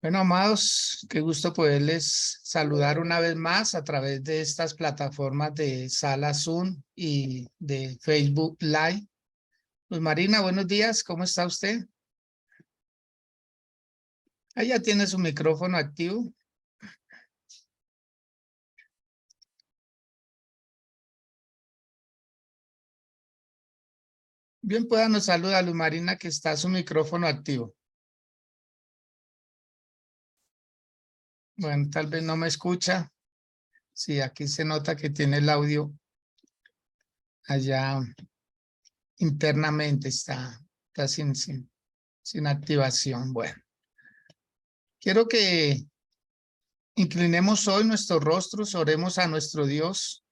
Bueno, amados, qué gusto poderles saludar una vez más a través de estas plataformas de Sala Zoom y de Facebook Live. Luz Marina, buenos días, ¿cómo está usted? Ahí ya tiene su micrófono activo. Bien, pues nos saluda Luz Marina, que está su micrófono activo. Bueno, tal vez no me escucha. Sí, aquí se nota que tiene el audio allá internamente, está sin activación. Bueno, quiero que inclinemos hoy nuestros rostros, oremos a nuestro Dios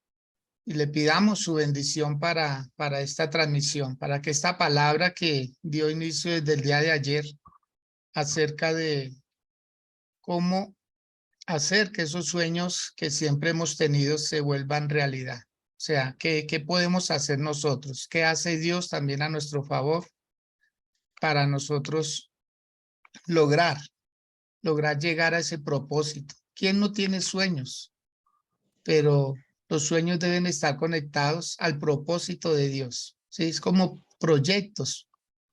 y le pidamos su bendición para esta transmisión, para que esta palabra que dio inicio desde el día de ayer acerca de cómo hacer que esos sueños que siempre hemos tenido se vuelvan realidad. O sea, ¿qué podemos hacer nosotros? ¿Qué hace Dios también a nuestro favor para nosotros lograr llegar a ese propósito? ¿Quién no tiene sueños? Pero los sueños deben estar conectados al propósito de Dios. ¿Sí? Es como proyectos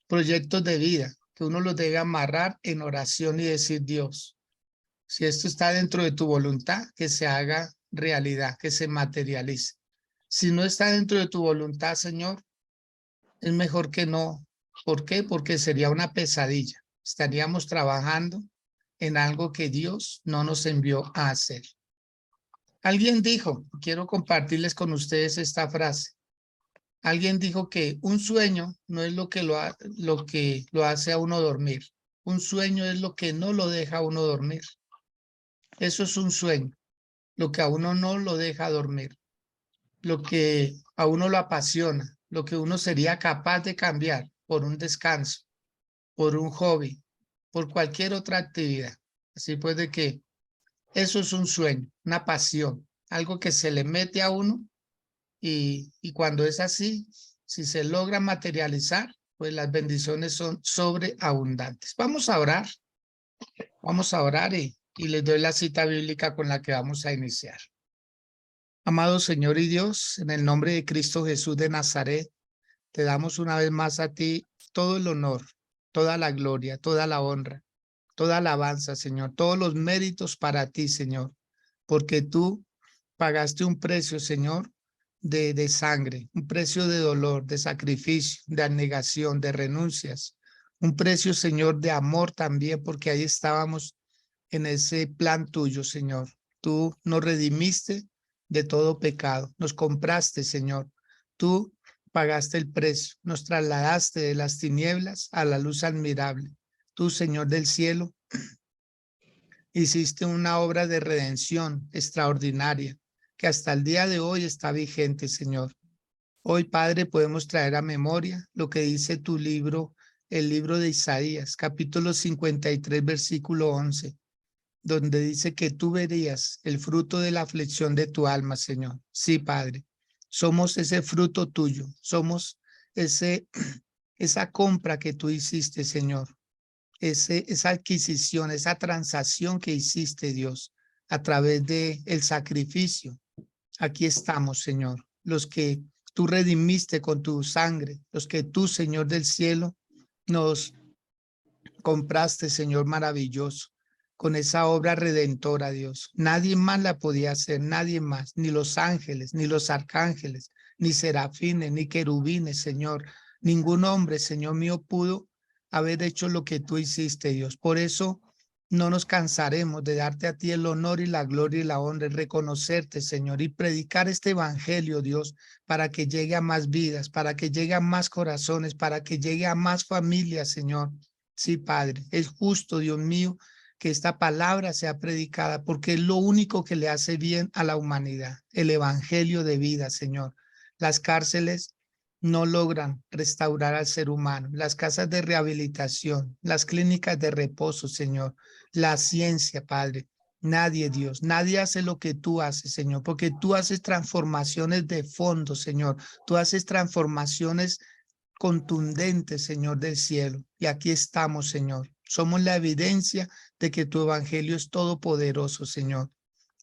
de vida, que uno los debe amarrar en oración y decir: Dios, si esto está dentro de tu voluntad, que se haga realidad, que se materialice. Si no está dentro de tu voluntad, Señor, es mejor que no. ¿Por qué? Porque sería una pesadilla. Estaríamos trabajando en algo que Dios no nos envió a hacer. Alguien dijo, quiero compartirles con ustedes esta frase. Alguien dijo que un sueño no es lo que lo hace a uno dormir. Un sueño es lo que no lo deja a uno dormir. Eso es un sueño, lo que a uno no lo deja dormir, lo que a uno lo apasiona, lo que uno sería capaz de cambiar por un descanso, por un hobby, por cualquier otra actividad. Así pues de que eso es un sueño, una pasión, algo que se le mete a uno y cuando es así, si se logra materializar, pues las bendiciones son sobreabundantes. Vamos a orar y les doy la cita bíblica con la que vamos a iniciar. Amado Señor y Dios, en el nombre de Cristo Jesús de Nazaret, te damos una vez más a ti todo el honor, toda la gloria, toda la honra, toda alabanza, Señor, todos los méritos para ti, Señor, porque tú pagaste un precio, Señor, de sangre, un precio de dolor, de sacrificio, de abnegación, de renuncias, un precio, Señor, de amor también, porque ahí estábamos en ese plan tuyo, Señor. Tú nos redimiste de todo pecado, nos compraste, Señor. Tú pagaste el precio, nos trasladaste de las tinieblas a la luz admirable. Tú, Señor del cielo, hiciste una obra de redención extraordinaria que hasta el día de hoy está vigente, Señor. Hoy, Padre, podemos traer a memoria lo que dice tu libro, el libro de Isaías, capítulo 53, versículo 11, donde dice que tú verías el fruto de la aflicción de tu alma, Señor. Sí, Padre, somos ese fruto tuyo, somos esa compra que tú hiciste, Señor, esa adquisición, esa transacción que hiciste, Dios, a través de el sacrificio. Aquí estamos, Señor, los que tú redimiste con tu sangre, los que tú, Señor del cielo, nos compraste, Señor maravilloso, con esa obra redentora, Dios. Nadie más la podía hacer, nadie más, ni los ángeles, ni los arcángeles, ni serafines, ni querubines, Señor. Ningún hombre, Señor mío, pudo haber hecho lo que tú hiciste, Dios. Por eso no nos cansaremos de darte a ti el honor y la gloria y la honra, y reconocerte, Señor, y predicar este evangelio, Dios, para que llegue a más vidas, para que llegue a más corazones, para que llegue a más familias, Señor. Sí, Padre, es justo, Dios mío, que esta palabra sea predicada, porque es lo único que le hace bien a la humanidad, el evangelio de vida, Señor. Las cárceles no logran restaurar al ser humano, las casas de rehabilitación, las clínicas de reposo, Señor, la ciencia, Padre. Nadie, Dios, nadie hace lo que tú haces, Señor, porque tú haces transformaciones de fondo, Señor. Tú haces transformaciones contundentes, Señor del cielo. Y aquí estamos, Señor. Somos la evidencia de que tu evangelio es todopoderoso, Señor.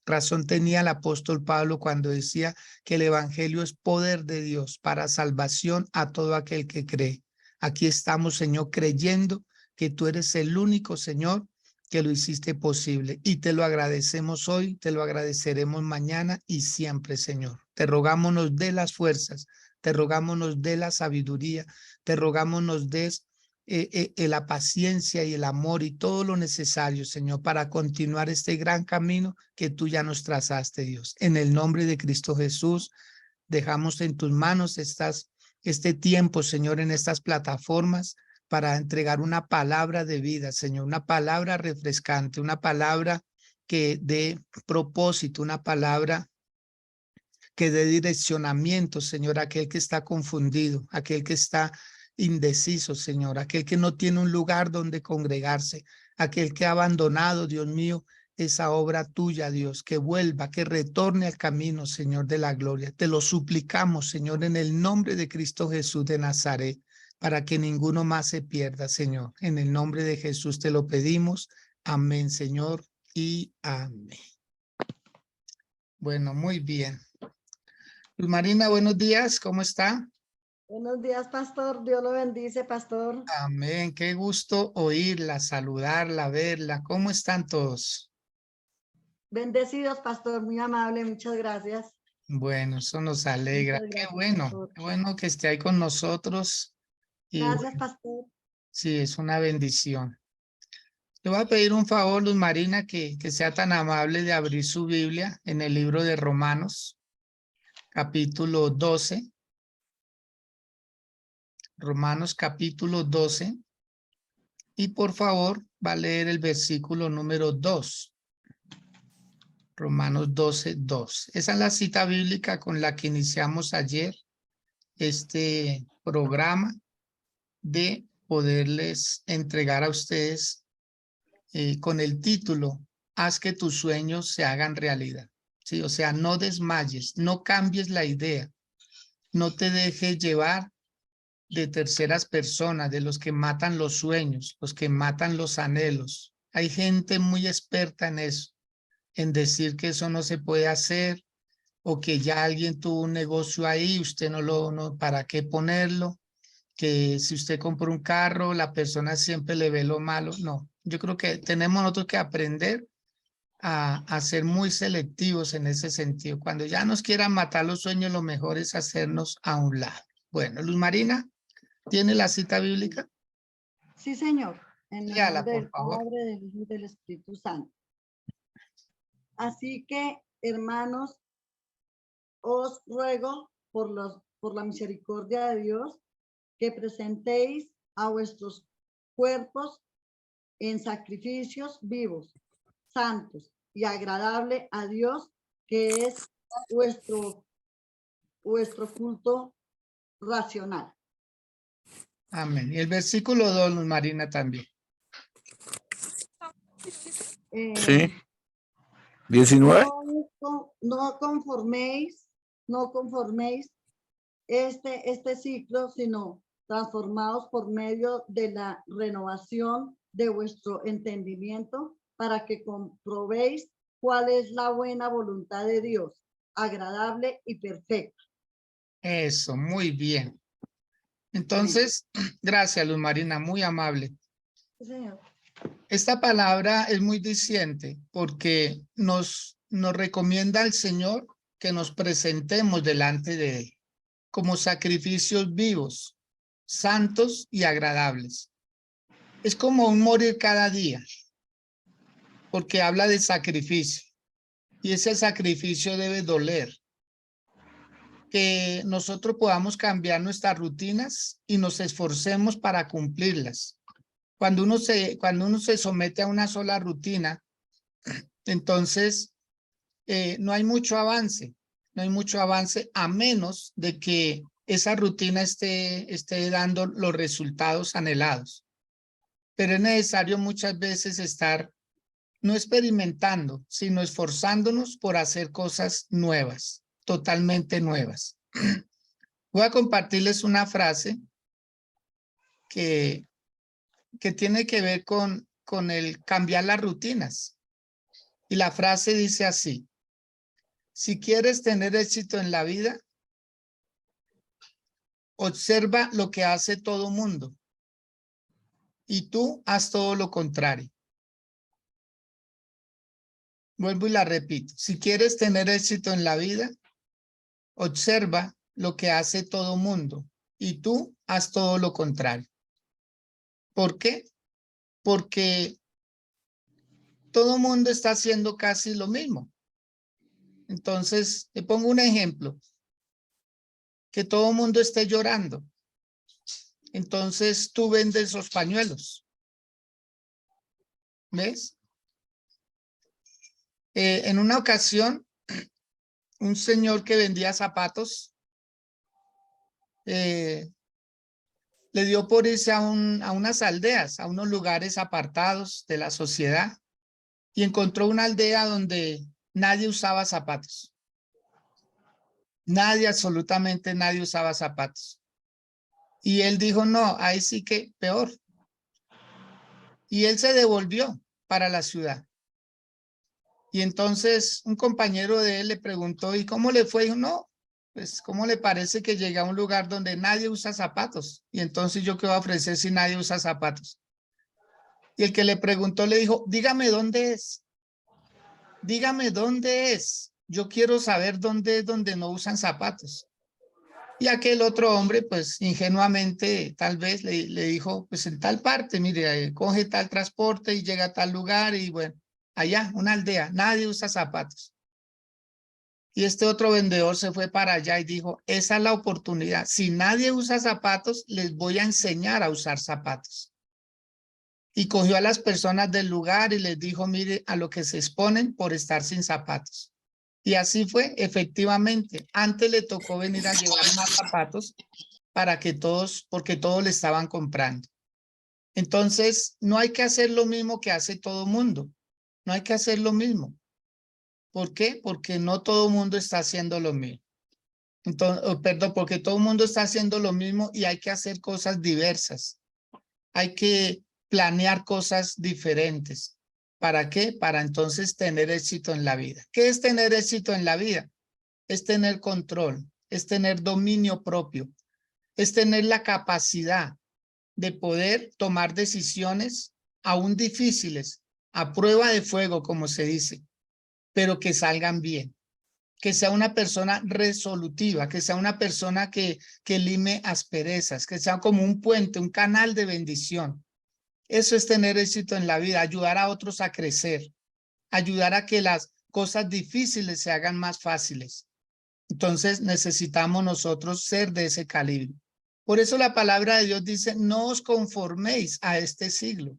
Razón tenía el apóstol Pablo cuando decía que el evangelio es poder de Dios para salvación a todo aquel que cree. Aquí estamos, Señor, creyendo que tú eres el único, Señor, que lo hiciste posible. Y te lo agradecemos hoy, te lo agradeceremos mañana y siempre, Señor. Te rogamos nos dé las fuerzas, te rogamos nos dé la sabiduría, te rogamos nos des la paciencia y el amor y todo lo necesario, Señor, para continuar este gran camino que tú ya nos trazaste, Dios. En el nombre de Cristo Jesús, dejamos en tus manos este tiempo, Señor, en estas plataformas para entregar una palabra de vida, Señor, una palabra refrescante, una palabra que dé propósito, una palabra que dé direccionamiento, Señor, a aquel que está confundido, aquel que está indeciso, Señor, aquel que no tiene un lugar donde congregarse, aquel que ha abandonado, Dios mío, esa obra tuya, Dios, que vuelva, que retorne al camino, Señor, de la gloria. Te lo suplicamos, Señor, en el nombre de Cristo Jesús de Nazaret, para que ninguno más se pierda, Señor. En el nombre de Jesús te lo pedimos. Amén, Señor, y amén. Bueno, muy bien. Luz Marina, buenos días, ¿cómo está? Buenos días, pastor. Dios lo bendice, pastor. Amén, qué gusto oírla, saludarla, verla. ¿Cómo están todos? Bendecidos, pastor. Muy amable. Muchas gracias. Bueno, eso nos alegra. Muchas gracias, pastor. Qué bueno que esté ahí con nosotros. Y Gracias, bueno, pastor. sí, es una bendición. Le voy a pedir un favor, Luz Marina, que sea tan amable de abrir su Biblia en el libro de Romanos, capítulo 12. Romanos, capítulo 12. Y por favor, va a leer el versículo número 2. Romanos 12, 2. Esa es la cita bíblica con la que iniciamos ayer este programa de poderles entregar a ustedes con el título Haz que tus sueños se hagan realidad. Sí, o sea, no desmayes, no cambies la idea, no te dejes llevar de terceras personas, de los que matan los sueños, los que matan los anhelos. Hay gente muy experta en eso, en decir que eso no se puede hacer, o que ya alguien tuvo un negocio ahí, usted ¿para qué ponerlo? Que si usted compra un carro, la persona siempre le ve lo malo. No, yo creo que tenemos nosotros que aprender a ser muy selectivos en ese sentido. Cuando ya nos quieran matar los sueños, lo mejor es hacernos a un lado. Bueno, Luz Marina, ¿tiene la cita bíblica? Sí, señor. En el Léala, nombre por del favor. Padre, del Hijo y del Espíritu Santo. Así que, hermanos, os ruego por la misericordia de Dios que presentéis a vuestros cuerpos en sacrificios vivos, santos y agradable a Dios, que es vuestro culto racional. Amén. Y el versículo 2, Luz Marina, también. Sí. 19. No conforméis este ciclo, sino transformados por medio de la renovación de vuestro entendimiento, para que comprobéis cuál es la buena voluntad de Dios, agradable y perfecta. Eso, muy bien. Entonces, gracias, Luz Marina, muy amable. Sí, señor. Esta palabra es muy diciente porque nos recomienda al Señor que nos presentemos delante de Él como sacrificios vivos, santos y agradables. Es como un morir cada día, porque habla de sacrificio y ese sacrificio debe doler. Que nosotros podamos cambiar nuestras rutinas y nos esforcemos para cumplirlas. Cuando uno se somete a una sola rutina, entonces no hay mucho avance, no hay mucho avance a menos de que esa rutina esté dando los resultados anhelados. Pero es necesario muchas veces estar no experimentando, sino esforzándonos por hacer cosas nuevas, totalmente nuevas. Voy a compartirles una frase que tiene que ver con con el cambiar las rutinas. Y la frase dice así: si quieres tener éxito en la vida, observa lo que hace todo mundo y tú haz todo lo contrario. Vuelvo y la repito. Si quieres tener éxito en la vida, observa lo que hace todo mundo y tú haz todo lo contrario. ¿Por qué? Porque todo mundo está haciendo casi lo mismo. Entonces, te pongo un ejemplo. Que todo mundo esté llorando. Entonces, tú vendes esos pañuelos. ¿Ves? En una ocasión, un señor que vendía zapatos le dio por irse a unas aldeas, a unos lugares apartados de la sociedad, y encontró una aldea donde nadie usaba zapatos. Nadie, absolutamente nadie usaba zapatos. Y él dijo, no, ahí sí que peor. Y él se devolvió para la ciudad. Y entonces un compañero de él le preguntó, ¿y cómo le fue? Y dijo, no, pues ¿cómo le parece que llega a un lugar donde nadie usa zapatos? Y entonces yo qué voy a ofrecer si nadie usa zapatos. Y el que le preguntó le dijo, dígame dónde es. Dígame dónde es. Yo quiero saber dónde es donde no usan zapatos. Y aquel otro hombre, pues ingenuamente, tal vez le dijo, pues en tal parte, mire, coge tal transporte y llega a tal lugar y bueno, allá, una aldea, nadie usa zapatos. Y este otro vendedor se fue para allá y dijo, esa es la oportunidad. Si nadie usa zapatos, les voy a enseñar a usar zapatos. Y cogió a las personas del lugar y les dijo, mire, a lo que se exponen por estar sin zapatos. Y así fue, efectivamente. Antes le tocó venir a llevar más zapatos para que todos, porque todos le estaban comprando. Entonces, no hay que hacer lo mismo que hace todo mundo. No hay que hacer lo mismo. ¿Por qué? Porque no todo mundo está haciendo lo mismo. Entonces, perdón, porque todo el mundo está haciendo lo mismo y hay que hacer cosas diversas. Hay que planear cosas diferentes. ¿Para qué? Para entonces tener éxito en la vida. ¿Qué es tener éxito en la vida? Es tener control, es tener dominio propio, es tener la capacidad de poder tomar decisiones aún difíciles, a prueba de fuego, como se dice, pero que salgan bien. Que sea una persona resolutiva, que sea una persona que lime asperezas, que sea como un puente, un canal de bendición. Eso es tener éxito en la vida, ayudar a otros a crecer, ayudar a que las cosas difíciles se hagan más fáciles. Entonces necesitamos nosotros ser de ese calibre. Por eso la palabra de Dios dice, no os conforméis a este siglo.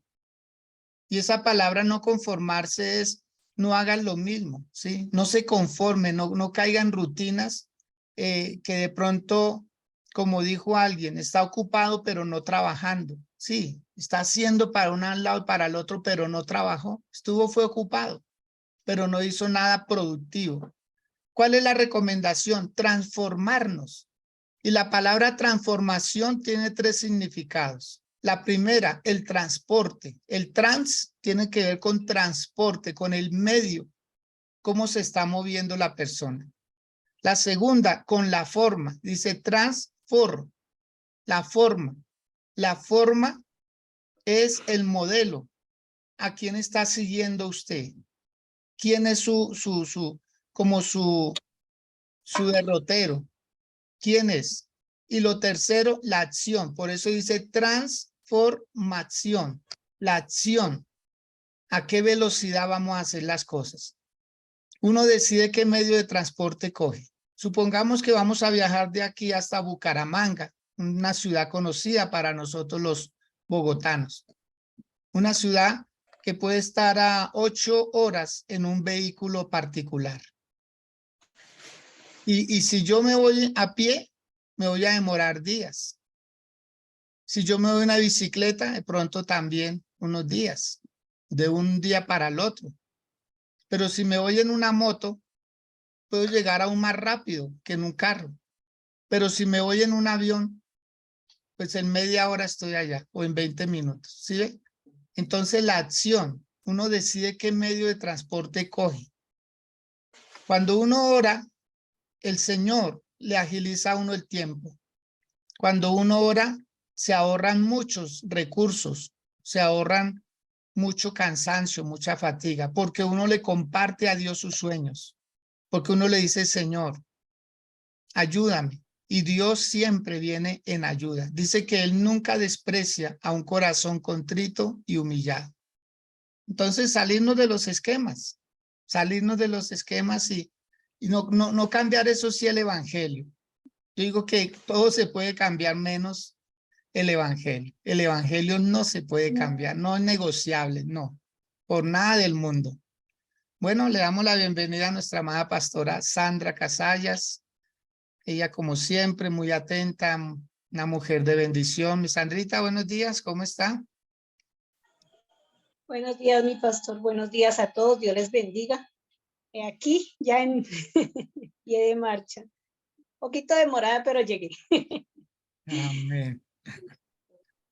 Y esa palabra no conformarse es, no hagan lo mismo, ¿sí? No se conformen, no caigan rutinas que de pronto, como dijo alguien, está ocupado pero no trabajando. Sí, está haciendo para un lado y para el otro, pero no trabajó. Fue ocupado, pero no hizo nada productivo. ¿Cuál es la recomendación? Transformarnos. Y la palabra transformación tiene tres significados. La primera, el transporte. El trans tiene que ver con transporte, con el medio, cómo se está moviendo la persona. La segunda, con la forma. Dice transform, la forma. La forma es el modelo. ¿A quién está siguiendo usted? ¿Quién es su derrotero? ¿Quién es? Y lo tercero, la acción. Por eso dice transformación. La acción. ¿A qué velocidad vamos a hacer las cosas? Uno decide qué medio de transporte coge. Supongamos que vamos a viajar de aquí hasta Bucaramanga, una ciudad conocida para nosotros los bogotanos. Una ciudad que puede estar a 8 horas en un vehículo particular. Y si yo me voy a pie, me voy a demorar días. Si yo me voy en una bicicleta, de pronto también unos días, de un día para el otro. Pero si me voy en una moto, puedo llegar aún más rápido que en un carro. Pero si me voy en un avión, pues en media hora estoy allá o en 20 minutos. ¿Sí ve? Entonces la acción, uno decide qué medio de transporte coge. Cuando uno ora, el Señor le agiliza a uno el tiempo. Cuando uno ora, se ahorran muchos recursos, se ahorran mucho cansancio, mucha fatiga, porque uno le comparte a Dios sus sueños, porque uno le dice, Señor, ayúdame. Y Dios siempre viene en ayuda. Dice que Él nunca desprecia a un corazón contrito y humillado. Entonces, salirnos de los esquemas y no cambiar eso sí el evangelio. Yo digo que todo se puede cambiar menos el evangelio. El evangelio no se puede cambiar, no es negociable, no, por nada del mundo. Bueno, le damos la bienvenida a nuestra amada pastora Sandra Casallas. Ella, como siempre, muy atenta, una mujer de bendición. Mi Sandrita, buenos días, ¿cómo está? Buenos días, mi pastor. Buenos días a todos. Dios les bendiga. Aquí, ya en pie de marcha. Un poquito demorada, pero llegué. Amén.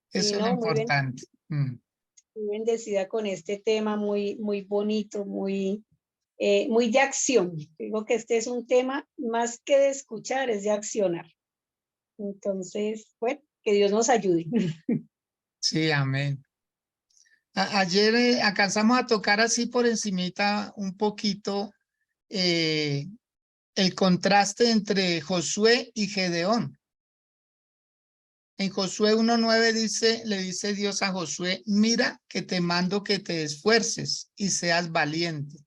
Sí, Eso es lo no, importante. muy bendecida con este tema, muy bonito, muy de acción. Digo que este es un tema más que de escuchar, es de accionar. Entonces, bueno, que Dios nos ayude. Sí, amén. Ayer alcanzamos a tocar así por encimita un poquito el contraste entre Josué y Gedeón. En Josué 1:9 dice, le dice Dios a Josué, mira que te mando que te esfuerces y seas valiente.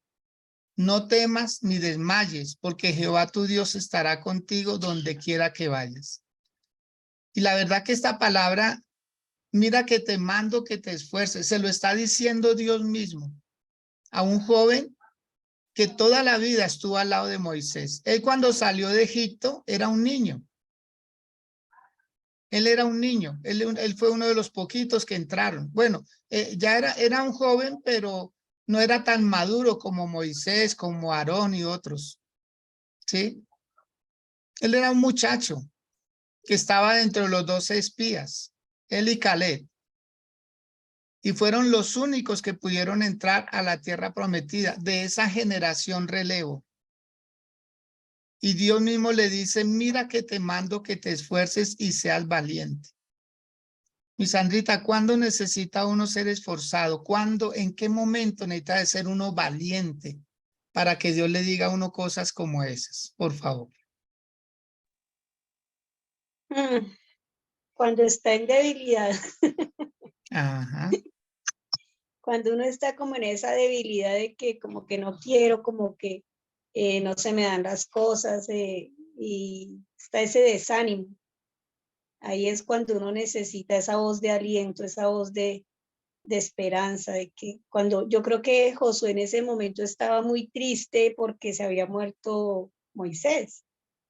No temas ni desmayes, porque Jehová tu Dios estará contigo donde quiera que vayas. Y la verdad que esta palabra, mira que te mando que te esfuerces, se lo está diciendo Dios mismo a un joven que toda la vida estuvo al lado de Moisés. Él cuando salió de Egipto era un niño. Él era un niño, él fue uno de los poquitos que entraron. Bueno, ya era un joven, pero no era tan maduro como Moisés, como Aarón y otros, ¿sí? Él era un muchacho que estaba dentro de los 12 espías, él y Caleb. Y fueron los únicos que pudieron entrar a la tierra prometida de esa generación relevo. Y Dios mismo le dice, mira que te mando que te esfuerces y seas valiente. Mi Sandrita, ¿cuándo necesita uno ser esforzado? ¿Cuándo, en qué momento necesita de ser uno valiente para que Dios le diga a uno cosas como esas? Por favor. Cuando está en debilidad. Ajá. Cuando uno está como en esa debilidad de que como que no quiero, como que no se me dan las cosas y está ese desánimo. Ahí es cuando uno necesita esa voz de aliento, esa voz de esperanza, de que cuando yo creo que Josué en ese momento estaba muy triste porque se había muerto Moisés.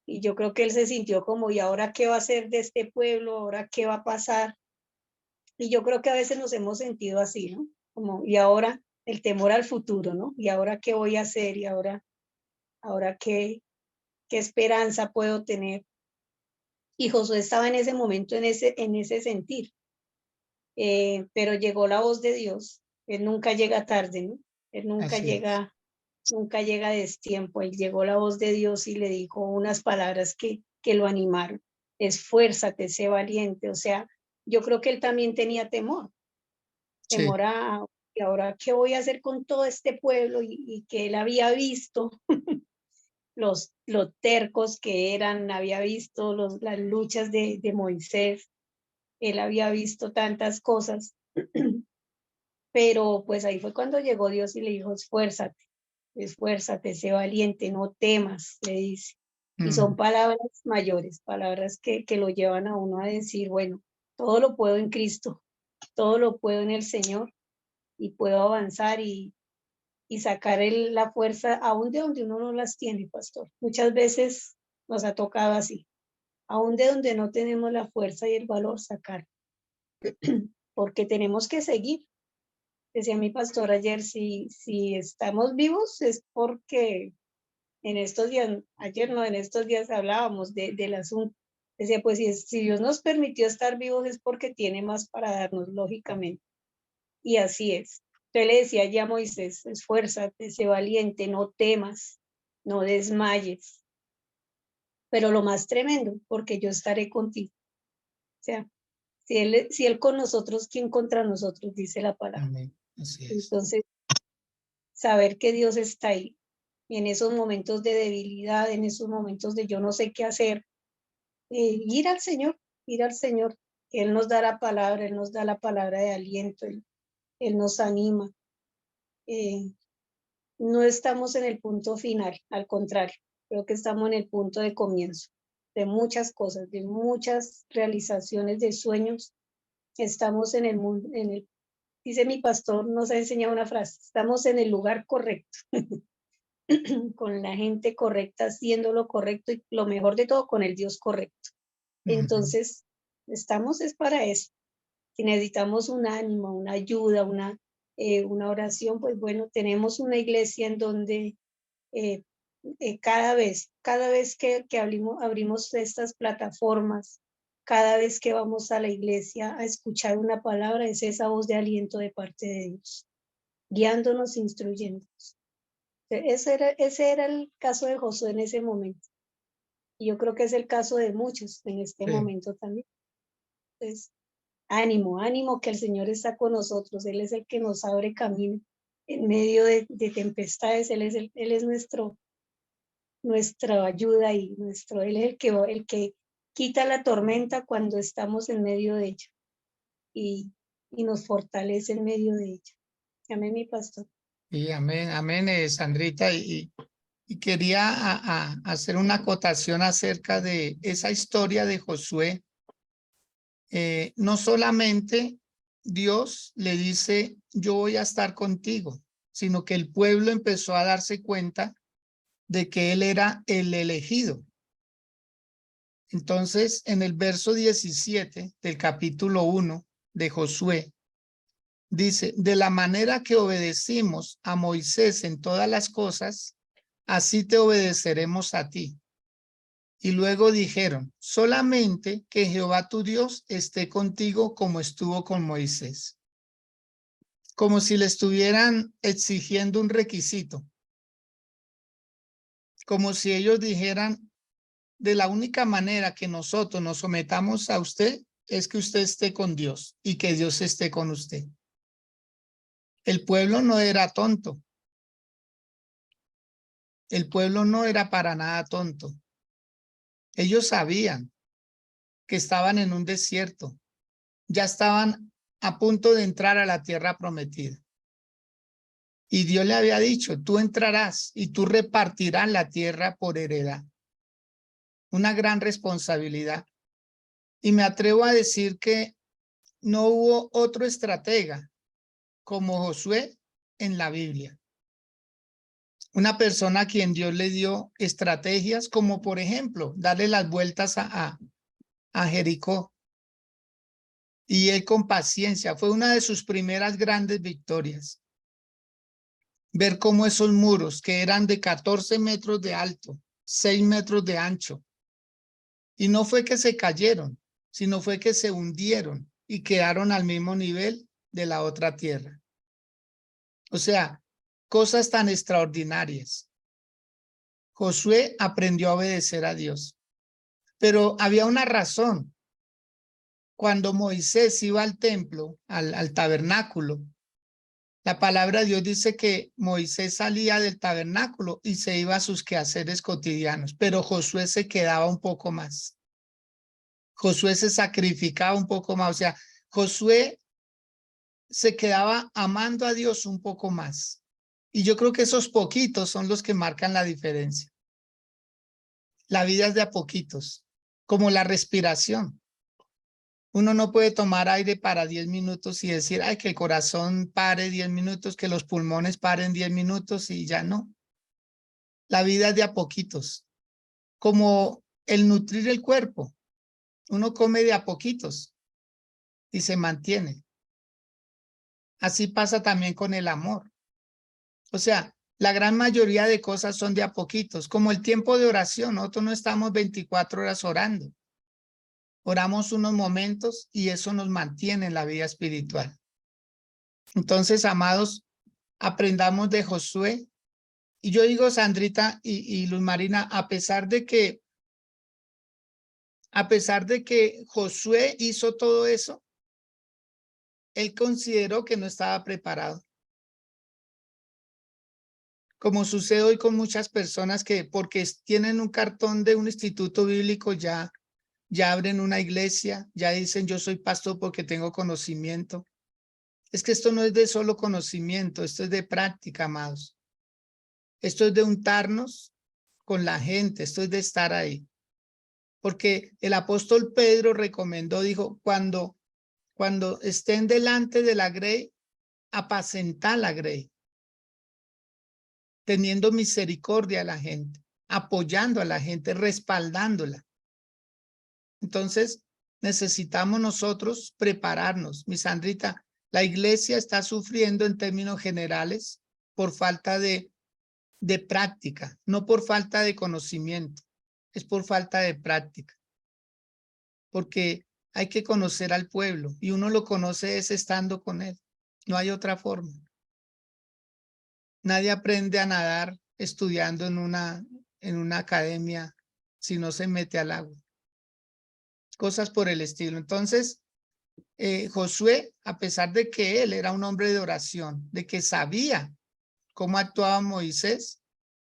Y yo creo que él se sintió como, ¿y ahora qué va a hacer de este pueblo? ¿Ahora qué va a pasar? Y yo creo que a veces nos hemos sentido así, ¿no? Como, y ahora el temor al futuro, ¿no? ¿Y ahora qué voy a hacer? ¿Y ahora qué esperanza puedo tener? Y Josué estaba en ese momento, en ese sentir. Pero llegó la voz de Dios. Él nunca llega tarde, ¿no? Él nunca Así es. llega a destiempo. Él llegó la voz de Dios y le dijo unas palabras que lo animaron. Esfuérzate, sé valiente. O sea, yo creo que él también tenía temor. Sí. Temor a, ¿y ahora qué voy a hacer con todo este pueblo? Y que él había visto los tercos que eran, había visto las luchas de Moisés, él había visto tantas cosas, pero pues ahí fue cuando llegó Dios y le dijo, esfuérzate, sé valiente, no temas, le dice. Y son palabras mayores, palabras que lo llevan a uno a decir, bueno, todo lo puedo en Cristo, todo lo puedo en el Señor y puedo avanzar y sacar la fuerza aún de donde uno no las tiene, pastor. Muchas veces nos ha tocado así, aún de donde no tenemos la fuerza y el valor, sacar, porque tenemos que seguir. Decía mi pastor ayer, si estamos vivos es porque en estos días, ayer no, en estos días hablábamos del asunto. Decía, pues si Dios nos permitió estar vivos es porque tiene más para darnos, lógicamente. Y así es. Entonces le decía ya a Moisés, esfuérzate, sé valiente, no temas, no desmayes. Pero lo más tremendo, porque yo estaré contigo. O sea, si él con nosotros, ¿quién contra nosotros? Dice la palabra. Amén. Así es. Entonces, saber que Dios está ahí. Y en esos momentos de debilidad, en esos momentos de yo no sé qué hacer, ir al Señor, ir al Señor. Él nos da la palabra, Él nos da la palabra de aliento, Él nos anima. No estamos en el punto final, al contrario, creo que estamos en el punto de comienzo de muchas cosas, de muchas realizaciones de sueños. Estamos en el mundo, dice mi pastor, nos ha enseñado una frase, estamos en el lugar correcto, con la gente correcta, haciendo lo correcto y lo mejor de todo, con el Dios correcto. Entonces, estamos es para eso. Si necesitamos un ánimo, una ayuda, una oración, pues bueno, tenemos una iglesia en donde cada vez que abrimos estas plataformas, cada vez que vamos a la iglesia a escuchar una palabra, es esa voz de aliento de parte de Dios, guiándonos, instruyéndonos. Ese era el caso de Josué en ese momento. Y yo creo que es el caso de muchos en este momento también. Entonces, ánimo, que el Señor está con nosotros. Él es el que nos abre camino en medio de tempestades. Él es nuestra ayuda y Él es el que quita la tormenta cuando estamos en medio de ella y nos fortalece en medio de ella. Amén, mi pastor. Y amén, amén, Sandrita. Y quería hacer una acotación acerca de esa historia de Josué. No solamente Dios le dice, yo voy a estar contigo, sino que el pueblo empezó a darse cuenta de que él era el elegido. Entonces, en el verso 17 del capítulo 1 de Josué, dice, de la manera que obedecimos a Moisés en todas las cosas, así te obedeceremos a ti. Y luego dijeron, solamente que Jehová tu Dios esté contigo como estuvo con Moisés. Como si le estuvieran exigiendo un requisito. Como si ellos dijeran, de la única manera que nosotros nos sometamos a usted es que usted esté con Dios y que Dios esté con usted. El pueblo no era tonto. El pueblo no era para nada tonto. Ellos sabían que estaban en un desierto. Ya estaban a punto de entrar a la tierra prometida. Y Dios le había dicho, tú entrarás y tú repartirás la tierra por heredad. Una gran responsabilidad. Y me atrevo a decir que no hubo otro estratega como Josué en la Biblia. Una persona a quien Dios le dio estrategias como, por ejemplo, darle las vueltas a Jericó. Y él con paciencia, fue una de sus primeras grandes victorias. Ver cómo esos muros, que eran de 14 metros de alto, 6 metros de ancho, y no fue que se cayeron, sino fue que se hundieron y quedaron al mismo nivel de la otra tierra. O sea, cosas tan extraordinarias. Josué aprendió a obedecer a Dios, pero había una razón. Cuando Moisés iba al templo, al tabernáculo, la palabra de Dios dice que Moisés salía del tabernáculo y se iba a sus quehaceres cotidianos, pero Josué se quedaba un poco más. Josué se sacrificaba un poco más, o sea, Josué se quedaba amando a Dios un poco más. Y yo creo que esos poquitos son los que marcan la diferencia. La vida es de a poquitos, como la respiración. Uno no puede tomar aire para 10 minutos y decir, ay, que el corazón pare 10 minutos, que los pulmones paren 10 minutos y ya no. La vida es de a poquitos, como el nutrir el cuerpo. Uno come de a poquitos y se mantiene. Así pasa también con el amor. O sea, la gran mayoría de cosas son de a poquitos, como el tiempo de oración. Nosotros no estamos 24 horas orando. Oramos unos momentos y eso nos mantiene en la vida espiritual. Entonces, amados, aprendamos de Josué. Y yo digo, Sandrita y Luz Marina, a pesar de que Josué hizo todo eso, él consideró que no estaba preparado. Como sucede hoy con muchas personas que porque tienen un cartón de un instituto bíblico ya abren una iglesia, ya dicen yo soy pastor porque tengo conocimiento. Es que esto no es de solo conocimiento, esto es de práctica, amados. Esto es de untarnos con la gente, esto es de estar ahí. Porque el apóstol Pedro recomendó, dijo, cuando estén delante de la grey, apacentad la grey, teniendo misericordia a la gente, apoyando a la gente, respaldándola. Entonces, necesitamos nosotros prepararnos. Mi Sandrita, la iglesia está sufriendo en términos generales por falta de práctica, no por falta de conocimiento, es por falta de práctica. Porque hay que conocer al pueblo y uno lo conoce es estando con él. No hay otra forma. Nadie aprende a nadar estudiando en una academia si no se mete al agua. Cosas por el estilo. Entonces, Josué, a pesar de que él era un hombre de oración, de que sabía cómo actuaba Moisés,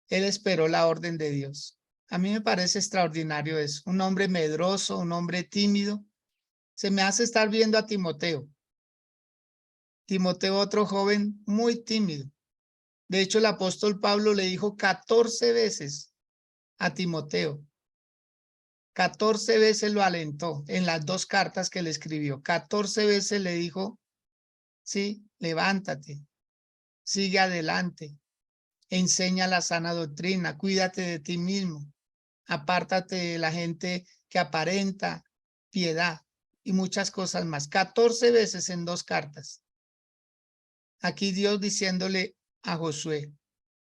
él esperó la orden de Dios. A mí me parece extraordinario eso. Un hombre medroso, un hombre tímido. Se me hace estar viendo a Timoteo. Timoteo, otro joven muy tímido. De hecho, el apóstol Pablo le dijo 14 veces a Timoteo. 14 veces lo alentó en las 2 cartas que le escribió. 14 veces le dijo, sí, levántate, sigue adelante, enseña la sana doctrina, cuídate de ti mismo, apártate de la gente que aparenta piedad y muchas cosas más. 14 veces en 2 cartas. Aquí Dios diciéndole a Josué,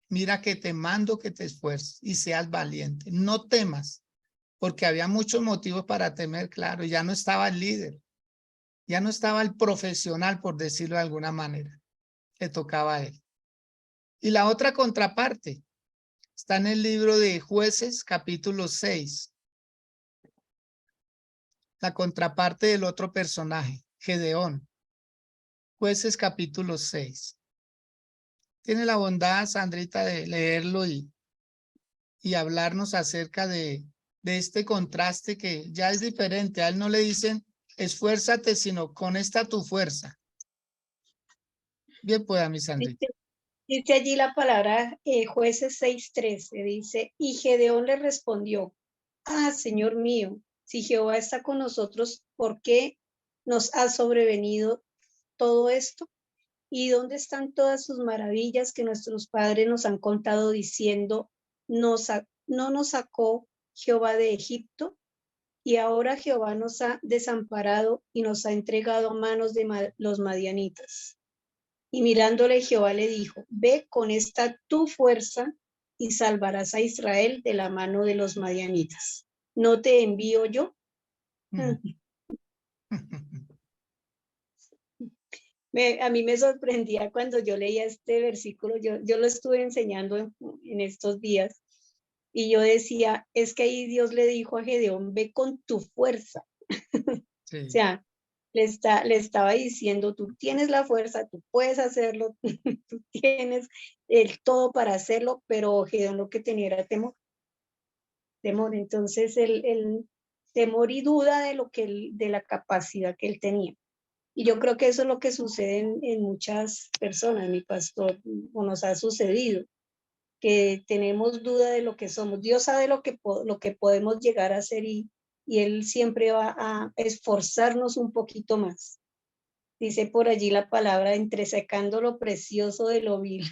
mira que te mando que te esfuerces y seas valiente, no temas, porque había muchos motivos para temer, claro, ya no estaba el líder, ya no estaba el profesional, por decirlo de alguna manera, le tocaba a él. Y la otra contraparte está en el libro de Jueces, capítulo 6, la contraparte del otro personaje, Gedeón. Jueces, capítulo 6. Tiene la bondad, Sandrita, de leerlo y hablarnos acerca de este contraste que ya es diferente. A él no le dicen esfuérzate, sino con esta tu fuerza. Bien pueda, mi Sandrita. Dice allí la palabra Jueces 6:13, dice, y Gedeón le respondió, Señor mío, si Jehová está con nosotros, ¿por qué nos ha sobrevenido todo esto? ¿Y dónde están todas sus maravillas que nuestros padres nos han contado diciendo, no nos sacó Jehová de Egipto? Y ahora Jehová nos ha desamparado y nos ha entregado a manos de los madianitas. Y mirándole Jehová le dijo, ve con esta tu fuerza y salvarás a Israel de la mano de los madianitas. ¿No te envío yo? A mí me sorprendía cuando yo leía este versículo, yo lo estuve enseñando en estos días, y yo decía, es que ahí Dios le dijo a Gedeón, ve con tu fuerza. Sí. O sea, le estaba diciendo, tú tienes la fuerza, tú puedes hacerlo, tú tienes el todo para hacerlo, pero Gedeón lo que tenía era temor. Entonces el temor y duda de la capacidad que él tenía. Y yo creo que eso es lo que sucede en muchas personas, mi pastor, o nos ha sucedido, que tenemos duda de lo que somos. Dios sabe lo que podemos llegar a ser y Él siempre va a esforzarnos un poquito más. Dice por allí la palabra, entresacando lo precioso de lo vil.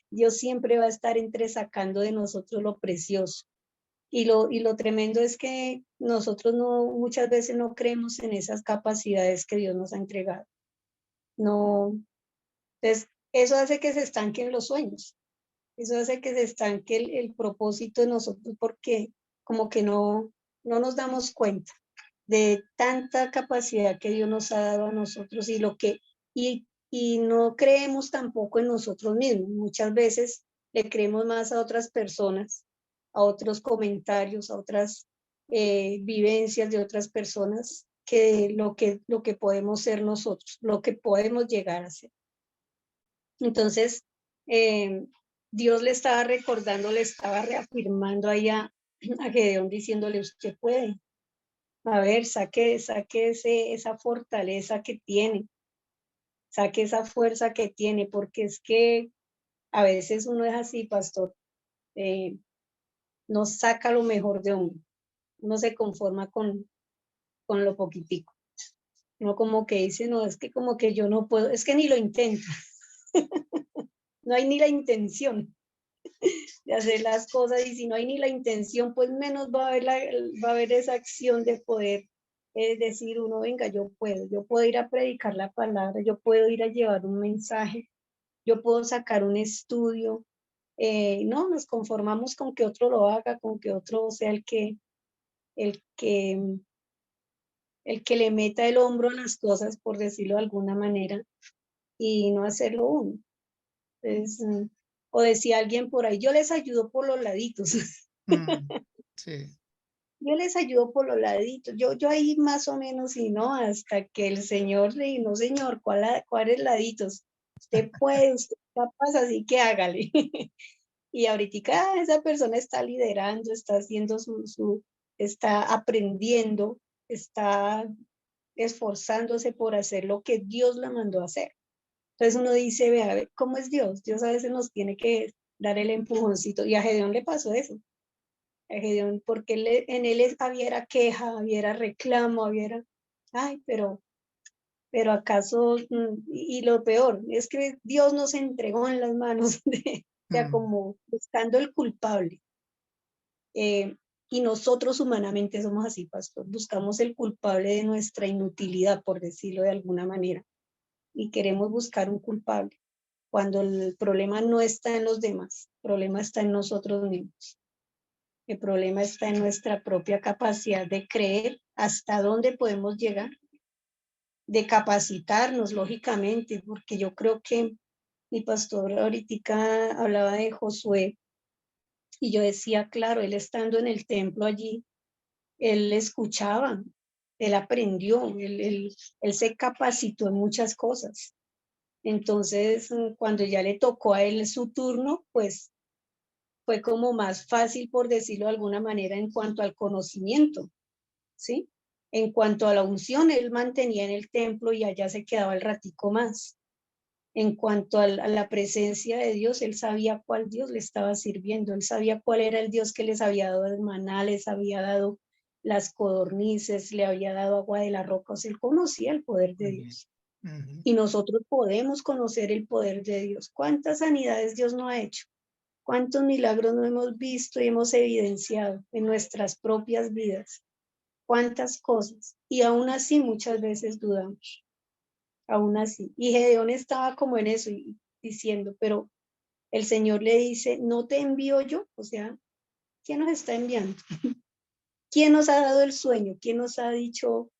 Dios siempre va a estar entresacando de nosotros lo precioso. Y lo tremendo es que nosotros muchas veces no creemos en esas capacidades que Dios nos ha entregado. No, entonces eso hace que se estanquen los sueños. Eso hace que se estanque el propósito de nosotros porque como que no nos damos cuenta de tanta capacidad que Dios nos ha dado a nosotros y y no creemos tampoco en nosotros mismos. Muchas veces le creemos más a otras personas, a otros comentarios, a otras vivencias de otras personas que lo que podemos ser nosotros, lo que podemos llegar a ser. Entonces, Dios le estaba recordando, le estaba reafirmando ahí a Gedeón diciéndole, usted puede. A ver, saque esa fortaleza que tiene, saque esa fuerza que tiene, porque es que a veces uno es así, pastor, no saca lo mejor de uno se conforma con lo poquitico. No como que dice, no, es que como que yo no puedo, es que ni lo intento. No hay ni la intención de hacer las cosas y si no hay ni la intención, pues menos va a haber esa acción de poder decir uno, venga, yo puedo ir a predicar la palabra, yo puedo ir a llevar un mensaje, yo puedo sacar un estudio. No, nos conformamos con que otro lo haga, con que otro sea el que le meta el hombro a las cosas, por decirlo de alguna manera, y no hacerlo uno. Entonces, o decía alguien por ahí, yo les ayudo por los laditos. Sí. Yo les ayudo por los laditos. Yo ahí más o menos, y no, hasta que el Señor le dijo, no señor, ¿cuáles laditos? Usted puede, usted es capaz, así que hágale. Y ahorita esa persona está liderando, está haciendo está aprendiendo, está esforzándose por hacer lo que Dios la mandó a hacer. Entonces uno dice, vea, ¿cómo es Dios? Dios a veces nos tiene que dar el empujoncito. Y a Gedeón le pasó eso. A Gedeón, porque en él había queja, había reclamo, ay, pero acaso, y lo peor, es que Dios nos entregó en las manos, o sea, como buscando el culpable. Y nosotros humanamente somos así, pastor, buscamos el culpable de nuestra inutilidad, por decirlo de alguna manera, y queremos buscar un culpable, cuando el problema no está en los demás, el problema está en nosotros mismos. El problema está en nuestra propia capacidad de creer hasta dónde podemos llegar, de capacitarnos, lógicamente, porque yo creo que mi pastor ahorita hablaba de Josué, y yo decía, claro, él estando en el templo allí, él escuchaba, él aprendió, él se capacitó en muchas cosas. Entonces, cuando ya le tocó a él su turno, pues fue como más fácil, por decirlo de alguna manera, en cuanto al conocimiento, ¿sí? En cuanto a la unción, él mantenía en el templo y allá se quedaba el ratico más. En cuanto a la presencia de Dios, él sabía cuál Dios le estaba sirviendo, él sabía cuál era el Dios que les había dado el maná, les había dado las codornices, le había dado agua de la roca, o sea, él conocía el poder de Dios. Y nosotros podemos conocer el poder de Dios. ¿Cuántas sanidades Dios no ha hecho? ¿Cuántos milagros no hemos visto y hemos evidenciado en nuestras propias vidas? ¿Cuántas cosas? Y aún así muchas veces dudamos. Aún así. Y Gedeón estaba como en eso y diciendo, pero el Señor le dice, ¿no te envío yo? O sea, ¿quién nos está enviando? ¿Quién nos ha dado el sueño? ¿Quién nos ha dicho,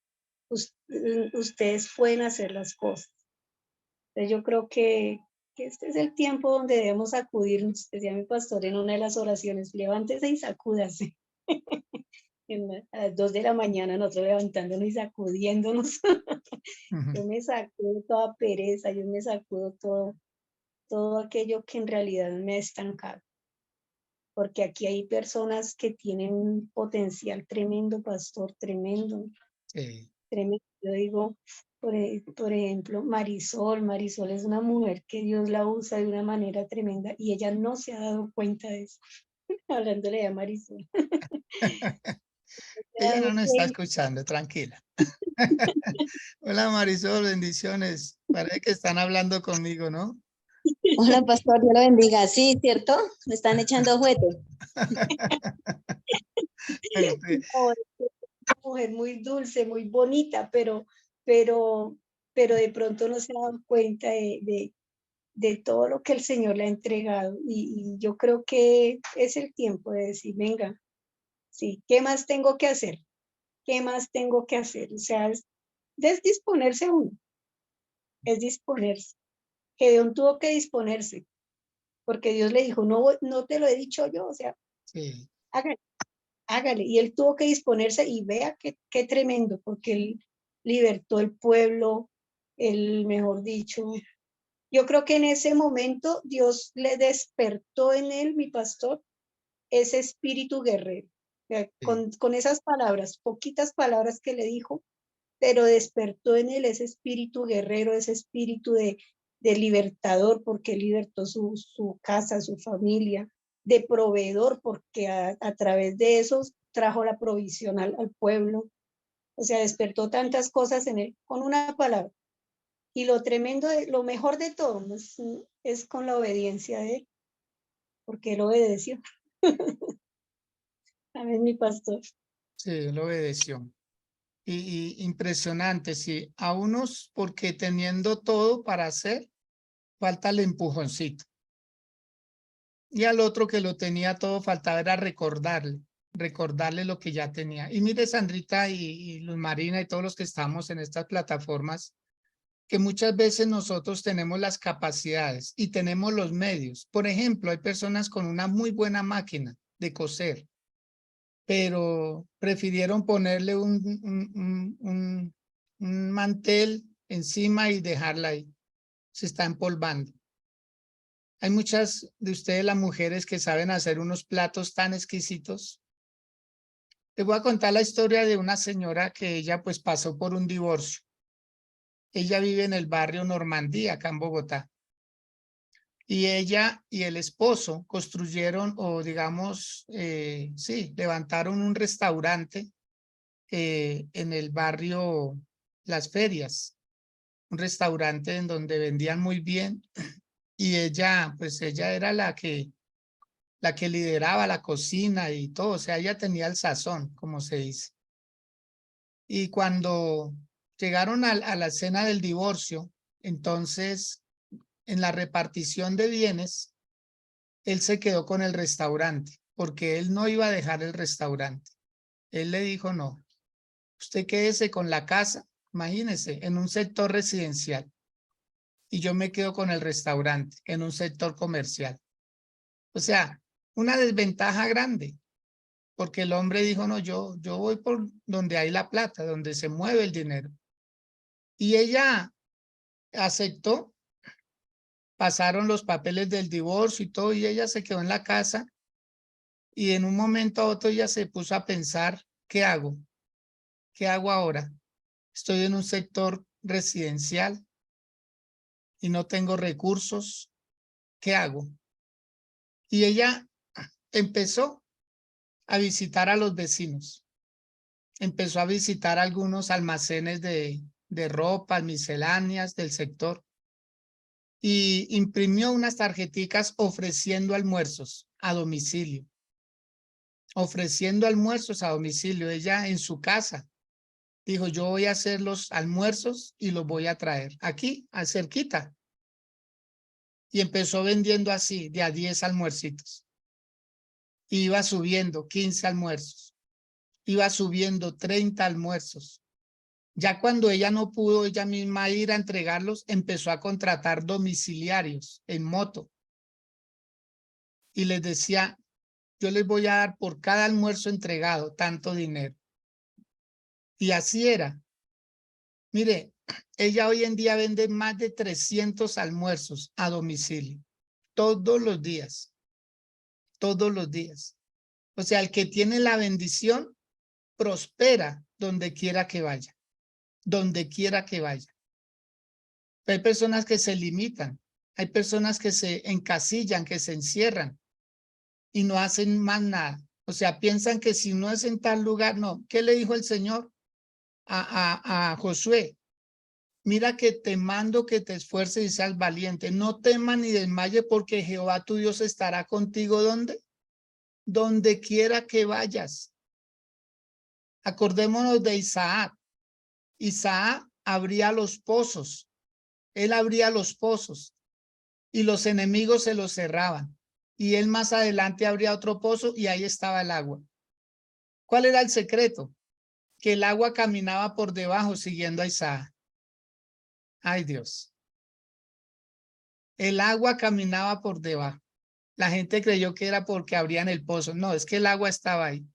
ustedes pueden hacer las cosas? Entonces yo creo que este es el tiempo donde debemos acudirnos, decía mi pastor en una de las oraciones, levántese y sacúdase. A las 2 de la mañana nosotros levantándonos y sacudiéndonos. Yo me sacudo toda pereza, yo me sacudo todo aquello que en realidad me ha estancado. Porque aquí hay personas que tienen un potencial tremendo, pastor, tremendo. Sí. Tremendo. Yo digo, por ejemplo, Marisol es una mujer que Dios la usa de una manera tremenda y ella no se ha dado cuenta de eso. Hablándole a Marisol. Ella no nos está escuchando, tranquila. Hola Marisol, bendiciones. Parece que están hablando conmigo, ¿no? Hola, pastor, Dios lo bendiga. Sí, ¿cierto? Me están echando juguete. Una mujer muy dulce, muy bonita, pero de pronto no se dan cuenta de todo lo que el Señor le ha entregado. Y yo creo que es el tiempo de decir, venga, sí, ¿qué más tengo que hacer? ¿Qué más tengo que hacer? O sea, es disponerse a uno, es disponerse. Gedeón tuvo que disponerse, porque Dios le dijo, no, no te lo he dicho yo, o sea, Sí, hágale, hágale. Y él tuvo que disponerse y vea qué tremendo, porque él libertó el pueblo, el mejor dicho. Yo creo que en ese momento Dios le despertó en él, mi pastor, ese espíritu guerrero. O sea, sí, con esas palabras, poquitas palabras que le dijo, pero despertó en él ese espíritu guerrero, ese espíritu de libertador, porque libertó su casa, su familia, de proveedor, porque a través de eso trajo la provisión al pueblo. O sea, despertó tantas cosas en él con una palabra. Y lo tremendo, lo mejor de todo es con la obediencia de él, porque él obedeció. Amén, mi pastor. sí, él obedeció. Y impresionante, sí, a unos porque teniendo todo para hacer, falta el empujoncito. Y al otro que lo tenía todo, faltaba era recordarle lo que ya tenía. Y mire, Sandrita y Luz Marina y todos los que estamos en estas plataformas, que muchas veces nosotros tenemos las capacidades y tenemos los medios. Por ejemplo, hay personas con una muy buena máquina de coser, pero prefirieron ponerle un mantel encima y dejarla ahí. Se está empolvando. Hay muchas de ustedes, las mujeres, que saben hacer unos platos tan exquisitos. Les voy a contar la historia de una señora que ella pues pasó por un divorcio. Ella vive en el barrio Normandía, acá en Bogotá. Y ella y el esposo construyeron, o digamos, sí, levantaron un restaurante en el barrio Las Ferias, un restaurante en donde vendían muy bien. Y ella, pues ella era la que lideraba la cocina y todo, o sea, ella tenía el sazón, como se dice. Y cuando llegaron a la escena del divorcio, entonces, en la repartición de bienes, él se quedó con el restaurante, porque él no iba a dejar el restaurante. Él le dijo, no, usted quédese con la casa, imagínese, en un sector residencial, y yo me quedo con el restaurante, en un sector comercial. O sea, una desventaja grande, porque el hombre dijo, no, yo voy por donde hay la plata, donde se mueve el dinero. Y ella aceptó, pasaron los papeles del divorcio y todo, y ella se quedó en la casa, y en un momento a otro ella se puso a pensar, ¿qué hago? ¿Qué hago ahora? Estoy en un sector residencial y no tengo recursos, ¿qué hago? Y ella empezó a visitar a los vecinos, empezó a visitar algunos almacenes de ropa, misceláneas del sector, y imprimió unas tarjeticas ofreciendo almuerzos a domicilio, ofreciendo almuerzos a domicilio. Ella en su casa dijo, yo voy a hacer los almuerzos y los voy a traer aquí, a cerquita. Y empezó vendiendo así, de a 10 almuercitos. Iba subiendo 15 almuerzos, iba subiendo 30 almuerzos. Ya cuando ella no pudo ella misma ir a entregarlos, empezó a contratar domiciliarios en moto. Y les decía, yo les voy a dar por cada almuerzo entregado tanto dinero. Y así era. Mire, ella hoy en día vende más de 300 almuerzos a domicilio, todos los días, todos los días. O sea, el que tiene la bendición prospera donde quiera que vaya, donde quiera que vaya. Hay personas que se limitan, hay personas que se encasillan, que se encierran y no hacen más nada. O sea, piensan que si no es en tal lugar, no. ¿Qué le dijo el Señor a Josué? Mira que te mando que te esfuerces y seas valiente. No temas ni desmayes porque Jehová tu Dios estará contigo. ¿Dónde? Donde quiera que vayas. Acordémonos de Isaac. Isaac abría los pozos. Él abría los pozos y los enemigos se los cerraban. Y él más adelante abría otro pozo y ahí estaba el agua. ¿Cuál era el secreto? Que el agua caminaba por debajo siguiendo a Isaac. Ay, Dios. El agua caminaba por debajo. La gente creyó que era porque abrían el pozo. No, es que el agua estaba ahí.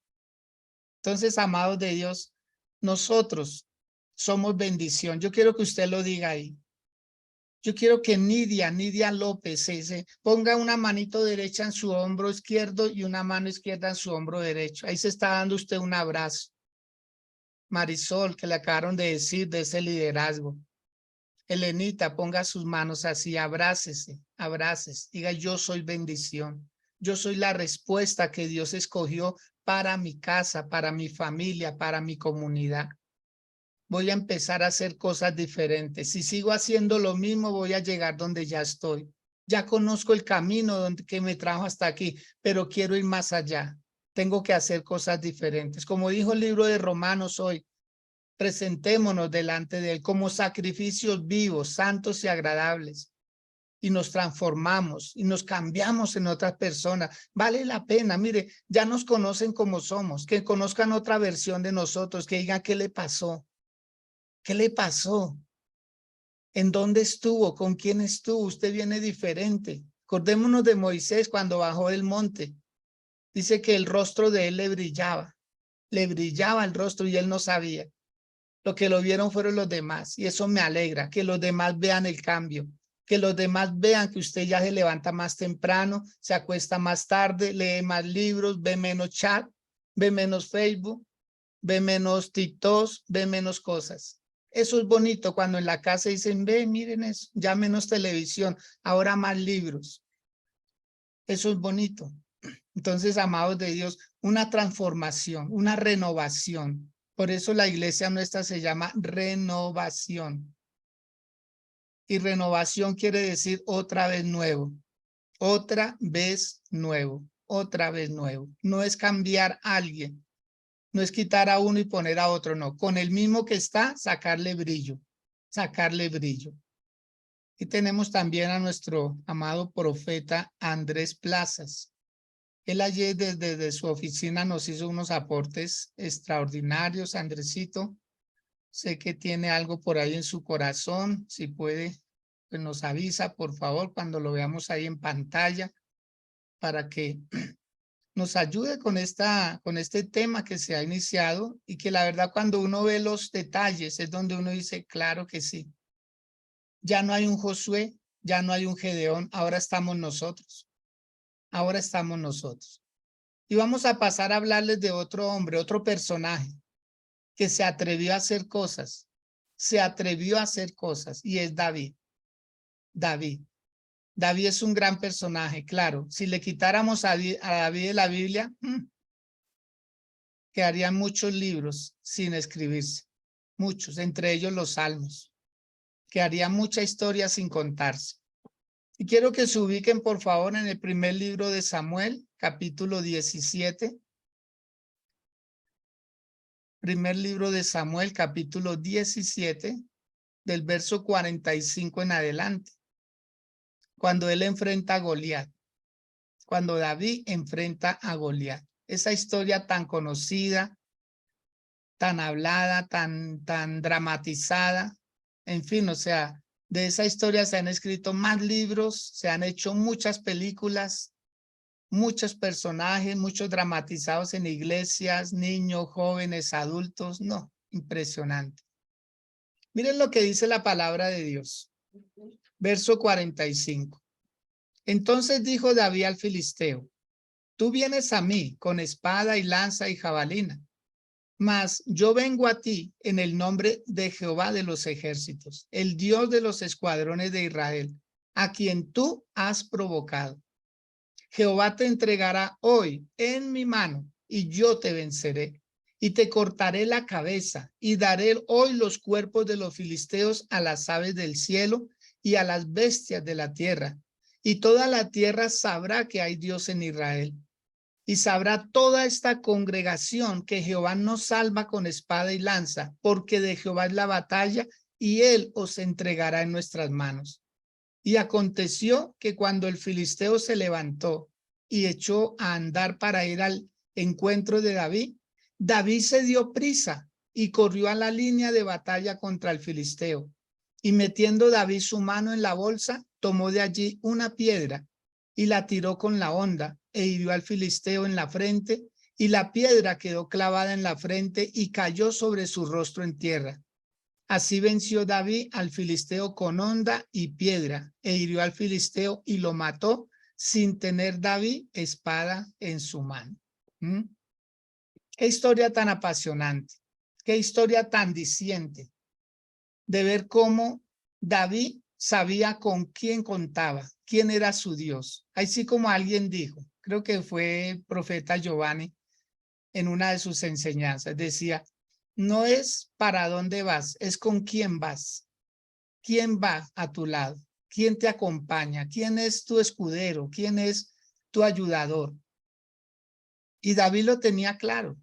Entonces, amados de Dios, nosotros somos bendición. Yo quiero que usted lo diga ahí. Yo quiero que Nidia López se ponga una manito derecha en su hombro izquierdo y una mano izquierda en su hombro derecho. Ahí se está dando usted un abrazo. Marisol, que le acabaron de decir de ese liderazgo. Elenita, ponga sus manos así, abrácese, abrácese. Diga, yo soy bendición. Yo soy la respuesta que Dios escogió para mi casa, para mi familia, para mi comunidad. Voy a empezar a hacer cosas diferentes. Si sigo haciendo lo mismo, voy a llegar donde ya estoy. Ya conozco el camino que me trajo hasta aquí, pero quiero ir más allá. Tengo que hacer cosas diferentes. Como dijo el libro de Romanos hoy, presentémonos delante de Él como sacrificios vivos, santos y agradables. Y nos transformamos y nos cambiamos en otras personas. Vale la pena, mire, ya nos conocen como somos, que conozcan otra versión de nosotros, que digan qué le pasó. ¿Qué le pasó? ¿En dónde estuvo? ¿Con quién estuvo? Usted viene diferente. Acordémonos de Moisés cuando bajó del monte. Dice que el rostro de él le brillaba el rostro y él no sabía. Lo que lo vieron fueron los demás y eso me alegra, que los demás vean el cambio, que los demás vean que usted ya se levanta más temprano, se acuesta más tarde, lee más libros, ve menos chat, ve menos Facebook, ve menos TikTok, ve menos cosas. Eso es bonito cuando en la casa dicen, ve, miren eso, ya menos televisión, ahora más libros. Eso es bonito. Entonces, amados de Dios, una transformación, una renovación. Por eso la iglesia nuestra se llama renovación. Y renovación quiere decir otra vez nuevo, otra vez nuevo, otra vez nuevo. No es cambiar a alguien, no es quitar a uno y poner a otro, no. Con el mismo que está, sacarle brillo, sacarle brillo. Y tenemos también a nuestro amado profeta Andrés Plazas. Él ayer desde su oficina nos hizo unos aportes extraordinarios, Andresito. Sé que tiene algo por ahí en su corazón. Si puede, pues nos avisa, por favor, cuando lo veamos ahí en pantalla, para que nos ayude con este tema que se ha iniciado y que la verdad cuando uno ve los detalles es donde uno dice, claro que sí. Ya no hay un Josué, ya no hay un Gedeón, ahora estamos nosotros. Ahora estamos nosotros. Y vamos a pasar a hablarles de otro hombre, otro personaje que se atrevió a hacer cosas. Se atrevió a hacer cosas y es David. David. David es un gran personaje, claro. Si le quitáramos a David de la Biblia, quedarían muchos libros sin escribirse. Muchos, entre ellos los Salmos. Quedaría mucha historia sin contarse. Y quiero que se ubiquen, por favor, en el primer libro de Samuel, capítulo 17. Primer libro de Samuel, capítulo 17, del verso 45 en adelante. Cuando él enfrenta a Goliat. Cuando David enfrenta a Goliat. Esa historia tan conocida, tan hablada, tan dramatizada. En fin, o sea, de esa historia se han escrito más libros, se han hecho muchas películas, muchos personajes, muchos dramatizados en iglesias, niños, jóvenes, adultos. No, impresionante. Miren lo que dice la palabra de Dios. Verso 45. Entonces dijo David al filisteo, tú vienes a mí con espada y lanza y jabalina, mas yo vengo a ti en el nombre de Jehová de los ejércitos, el Dios de los escuadrones de Israel, a quien tú has provocado. Jehová te entregará hoy en mi mano y yo te venceré y te cortaré la cabeza y daré hoy los cuerpos de los filisteos a las aves del cielo y a las bestias de la tierra. Y toda la tierra sabrá que hay Dios en Israel. Y sabrá toda esta congregación que Jehová nos salva con espada y lanza, porque de Jehová es la batalla y él os entregará en nuestras manos. Y aconteció que cuando el filisteo se levantó y echó a andar para ir al encuentro de David, David se dio prisa y corrió a la línea de batalla contra el filisteo Y metiendo David su mano en la bolsa, tomó de allí una piedra y la tiró con la honda e hirió al filisteo en la frente, y la piedra quedó clavada en la frente y cayó sobre su rostro en tierra. Así venció David al filisteo con honda y piedra, e hirió al filisteo y lo mató sin tener David espada en su mano. ¿Mm? Qué historia tan apasionante, qué historia tan diciente, de ver cómo David sabía con quién contaba, quién era su Dios. Así como alguien dijo, creo que fue el profeta Giovanni en una de sus enseñanzas, decía, no es para dónde vas, es con quién vas. ¿Quién va a tu lado? ¿Quién te acompaña? ¿Quién es tu escudero? ¿Quién es tu ayudador? Y David lo tenía claro.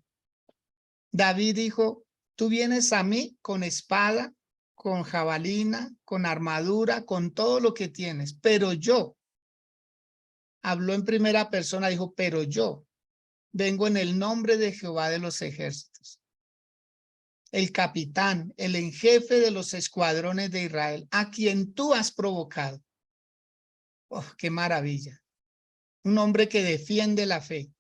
David dijo, tú vienes a mí con espada, con jabalina, con armadura, con todo lo que tienes, pero yo, habló en primera persona, dijo, pero yo vengo en el nombre de Jehová de los ejércitos, el capitán, el en jefe de los escuadrones de Israel, a quien tú has provocado. Oh, qué maravilla. Un hombre que defiende la fe.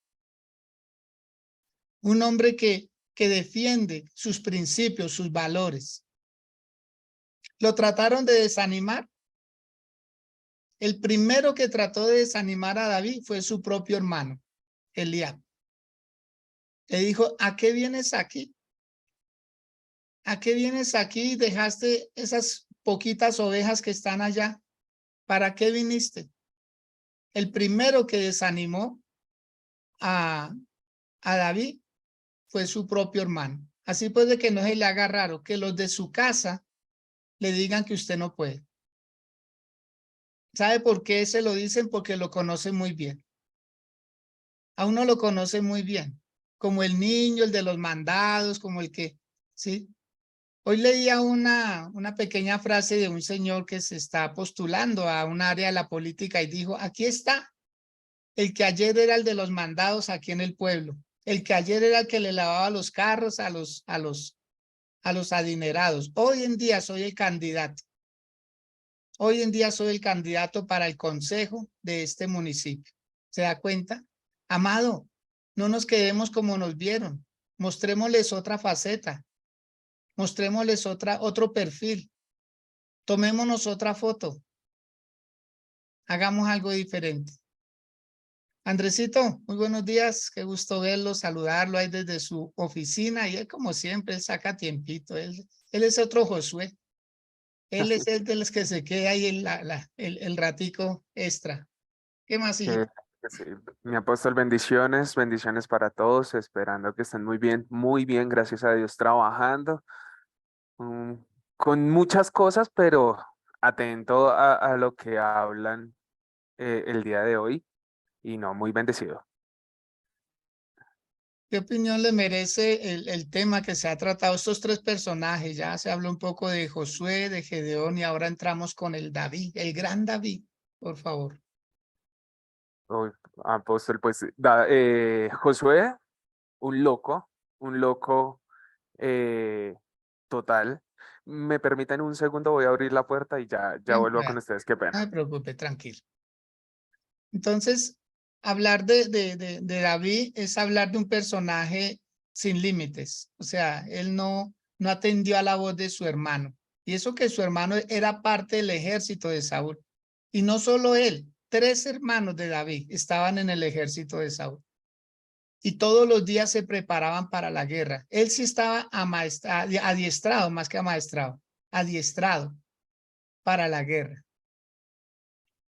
Un hombre que defiende sus principios, sus valores. Lo trataron de desanimar. El primero que trató de desanimar a David fue su propio hermano, Eliab. Le dijo, ¿a qué vienes aquí? ¿A qué vienes aquí? Dejaste esas poquitas ovejas que están allá. ¿Para qué viniste? El primero que desanimó a David fue su propio hermano. Así pues, de que no se le haga raro que los de su casa le digan que usted no puede. ¿Sabe por qué se lo dicen? Porque lo conocen muy bien. A uno lo conoce muy bien, como el niño, el de los mandados, como el que, ¿sí? Hoy leía una pequeña frase de un señor que se está postulando a un área de la política y dijo, aquí está, el que ayer era el de los mandados aquí en el pueblo, el que ayer era el que le lavaba los carros a los adinerados. Hoy en día soy el candidato. Hoy en día soy el candidato para el consejo de este municipio. ¿Se da cuenta? Amado, no nos quedemos como nos vieron. Mostrémosles otra faceta. Mostrémosles otro perfil. Tomémonos otra foto. Hagamos algo diferente. Andresito, muy buenos días. Qué gusto verlo, saludarlo ahí desde su oficina. Y él, como siempre, él saca tiempito. Él es otro Josué. Él es el de los que se queda ahí el ratico extra. ¿Qué más, hijo? Sí, mi apóstol, bendiciones, bendiciones para todos, esperando que estén muy bien, gracias a Dios, trabajando con muchas cosas, pero atento a lo que hablan el día de hoy y no, muy bendecido. ¿Qué opinión le merece el tema que se ha tratado? Estos tres personajes, ya se habló un poco de Josué, de Gedeón y ahora entramos con el David, el gran David, por favor. Uy, apóstol, pues Josué, un loco total. Me permiten un segundo, voy a abrir la puerta y ya vuelvo con ustedes, qué No pena. se preocupe, tranquilo. Entonces, hablar de David es hablar de un personaje sin límites. O sea, él no atendió a la voz de su hermano. Y eso que su hermano era parte del ejército de Saúl. Y no solo él, 3 hermanos de David estaban en el ejército de Saúl. Y todos los días se preparaban para la guerra. Él sí estaba adiestrado, más que amaestrado, adiestrado para la guerra.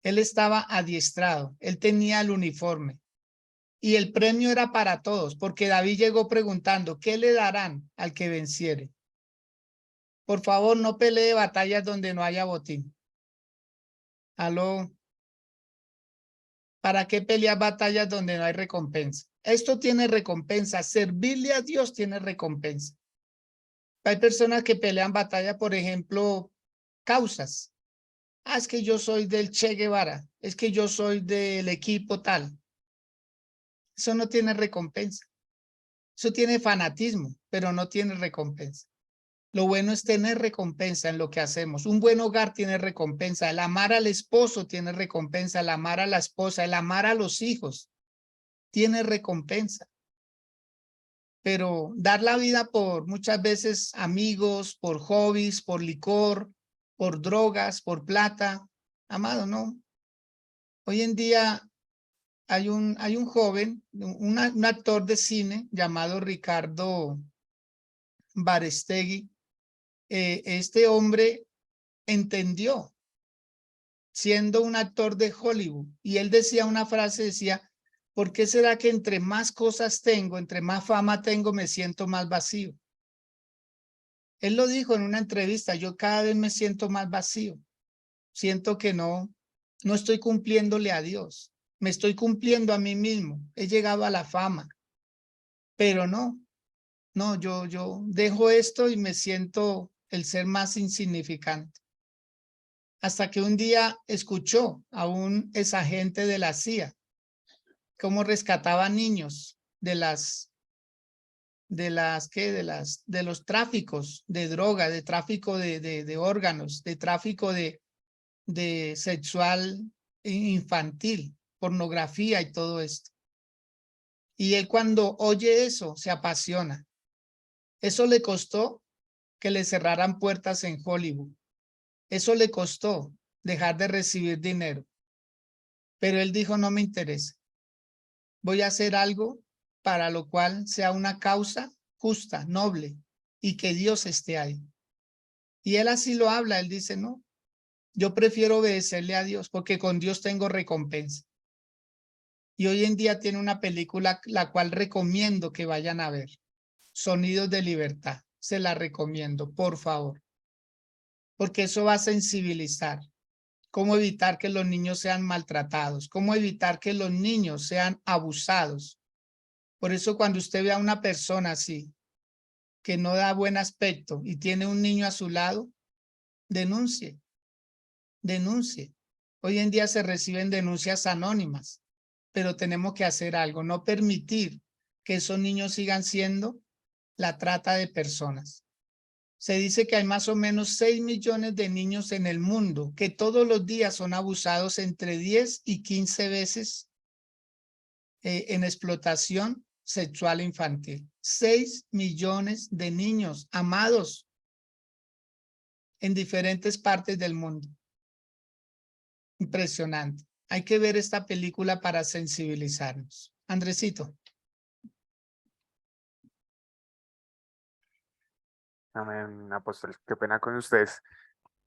Él estaba adiestrado, él tenía el uniforme y el premio era para todos, porque David llegó preguntando, ¿qué le darán al que venciere? Por favor, no pelee batallas donde no haya botín. Aló, ¿para qué pelear batallas donde no hay recompensa? Esto tiene recompensa, servirle a Dios tiene recompensa. Hay personas que pelean batalla, por ejemplo, causas. Ah, es que yo soy del Che Guevara, es que yo soy del equipo tal. Eso no tiene recompensa. Eso tiene fanatismo, pero no tiene recompensa. Lo bueno es tener recompensa en lo que hacemos. Un buen hogar tiene recompensa. El amar al esposo tiene recompensa. El amar a la esposa, el amar a los hijos tiene recompensa. Pero dar la vida por muchas veces amigos, por hobbies, por licor, por drogas, por plata, amado, no. Hoy en día hay un joven, un actor de cine llamado Ricardo Barestegui. Este hombre entendió, siendo un actor de Hollywood, y él decía una frase, decía, ¿por qué será que entre más cosas tengo, entre más fama tengo, me siento más vacío? Él lo dijo en una entrevista, yo cada vez me siento más vacío, siento que no estoy cumpliéndole a Dios, me estoy cumpliendo a mí mismo, he llegado a la fama, pero no, yo dejo esto y me siento el ser más insignificante. Hasta que un día escuchó a un exagente de la CIA cómo rescataba niños de los tráficos de droga, de tráfico de órganos, de tráfico de sexual infantil, pornografía y todo esto. Y él cuando oye eso se apasiona. Eso le costó que le cerraran puertas en Hollywood. Eso le costó dejar de recibir dinero. Pero él dijo, no me interesa. Voy a hacer algo para lo cual sea una causa justa, noble, y que Dios esté ahí. Y él así lo habla, él dice, no, yo prefiero obedecerle a Dios porque con Dios tengo recompensa. Y hoy en día tiene una película la cual recomiendo que vayan a ver, Sonidos de Libertad. Se la recomiendo, por favor, porque eso va a sensibilizar. Cómo evitar que los niños sean maltratados, cómo evitar que los niños sean abusados. Por eso cuando usted ve a una persona así, que no da buen aspecto y tiene un niño a su lado, denuncie, denuncie. Hoy en día se reciben denuncias anónimas, pero tenemos que hacer algo, no permitir que esos niños sigan siendo la trata de personas. Se dice que hay más o menos 6 millones de niños en el mundo que todos los días son abusados entre 10 y 15 veces en explotación sexual infantil. 6 millones de niños amados en diferentes partes del mundo. Impresionante. Hay que ver esta película para sensibilizarnos. Andresito. Amén, apóstol. Qué pena con ustedes.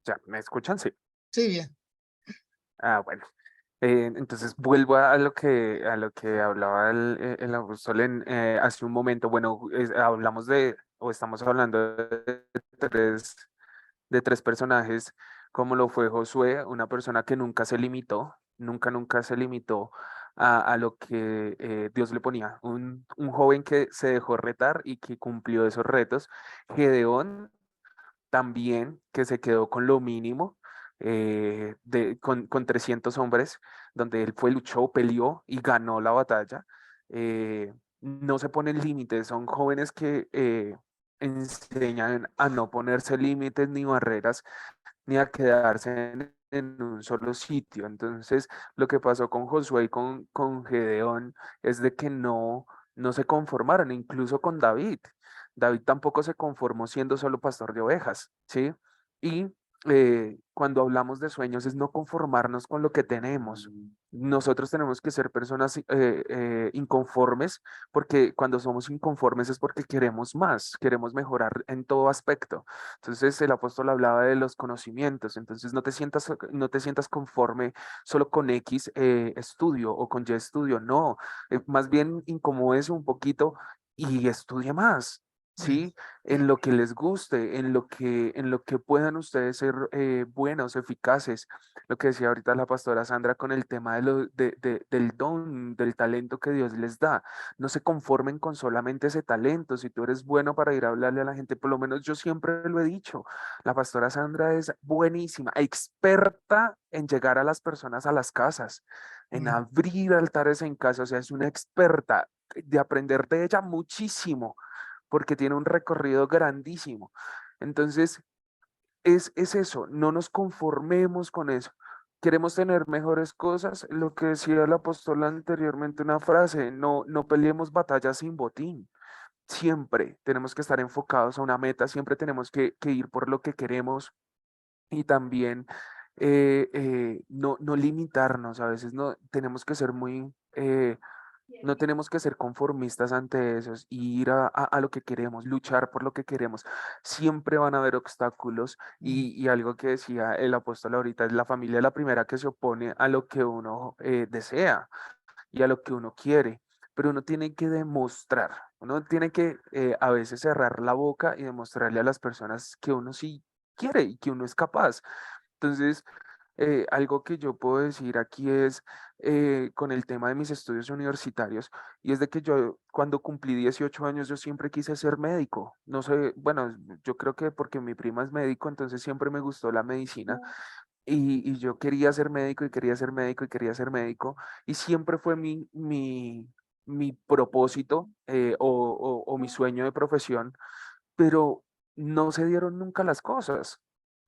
¿Ya me escuchan? Sí. Sí, bien. Bueno. Entonces vuelvo a lo que hablaba el apóstol hace un momento. Bueno, hablamos o estamos hablando de tres personajes, como lo fue Josué, una persona que nunca se limitó, nunca se limitó a lo que Dios le ponía, un joven que se dejó retar y que cumplió esos retos. Gedeón también, que se quedó con lo mínimo, con 300 hombres, donde él luchó, peleó y ganó la batalla. No se ponen límites, son jóvenes que enseñan a no ponerse límites ni barreras, ni a quedarse en un solo sitio. Entonces, lo que pasó con Josué y con Gedeón es de que no se conformaron, incluso con David. David tampoco se conformó siendo solo pastor de ovejas, ¿sí? Y cuando hablamos de sueños es no conformarnos con lo que tenemos. Nosotros tenemos que ser personas inconformes, porque cuando somos inconformes es porque queremos más, queremos mejorar en todo aspecto. Entonces el apóstol hablaba de los conocimientos, entonces no te sientas conforme solo con X estudio o con Y estudio, no, más bien incomódese un poquito y estudie más. Sí, en lo que les guste, en lo que puedan ustedes ser buenos, eficaces. Lo que decía ahorita la pastora Sandra con el tema del don, del talento que Dios les da. No se conformen con solamente ese talento. Si tú eres bueno para ir a hablarle a la gente, por lo menos yo siempre lo he dicho, la pastora Sandra es buenísima, experta en llegar a las personas a las casas, en abrir altares en casa. O sea, es una experta de aprender de ella muchísimo porque tiene un recorrido grandísimo. Entonces, es eso, no nos conformemos con eso. Queremos tener mejores cosas, lo que decía el apóstol anteriormente, una frase, no peleemos batallas sin botín. Siempre tenemos que estar enfocados a una meta, siempre tenemos que ir por lo que queremos y también no limitarnos. A veces no tenemos que ser no tenemos que ser conformistas ante eso y ir a lo que queremos, luchar por lo que queremos. Siempre van a haber obstáculos y algo que decía el apóstol ahorita es la familia la primera que se opone a lo que uno desea y a lo que uno quiere, pero uno tiene que demostrar, uno tiene que a veces cerrar la boca y demostrarle a las personas que uno sí quiere y que uno es capaz. Entonces, algo que yo puedo decir aquí es con el tema de mis estudios universitarios, y es de que yo cuando cumplí 18 años, yo siempre quise ser médico. No sé, bueno, yo creo que porque mi prima es médico, entonces siempre me gustó la medicina. Y yo quería ser médico y quería ser médico y quería ser médico. Y siempre fue mi propósito o mi sueño de profesión, pero no se dieron nunca las cosas.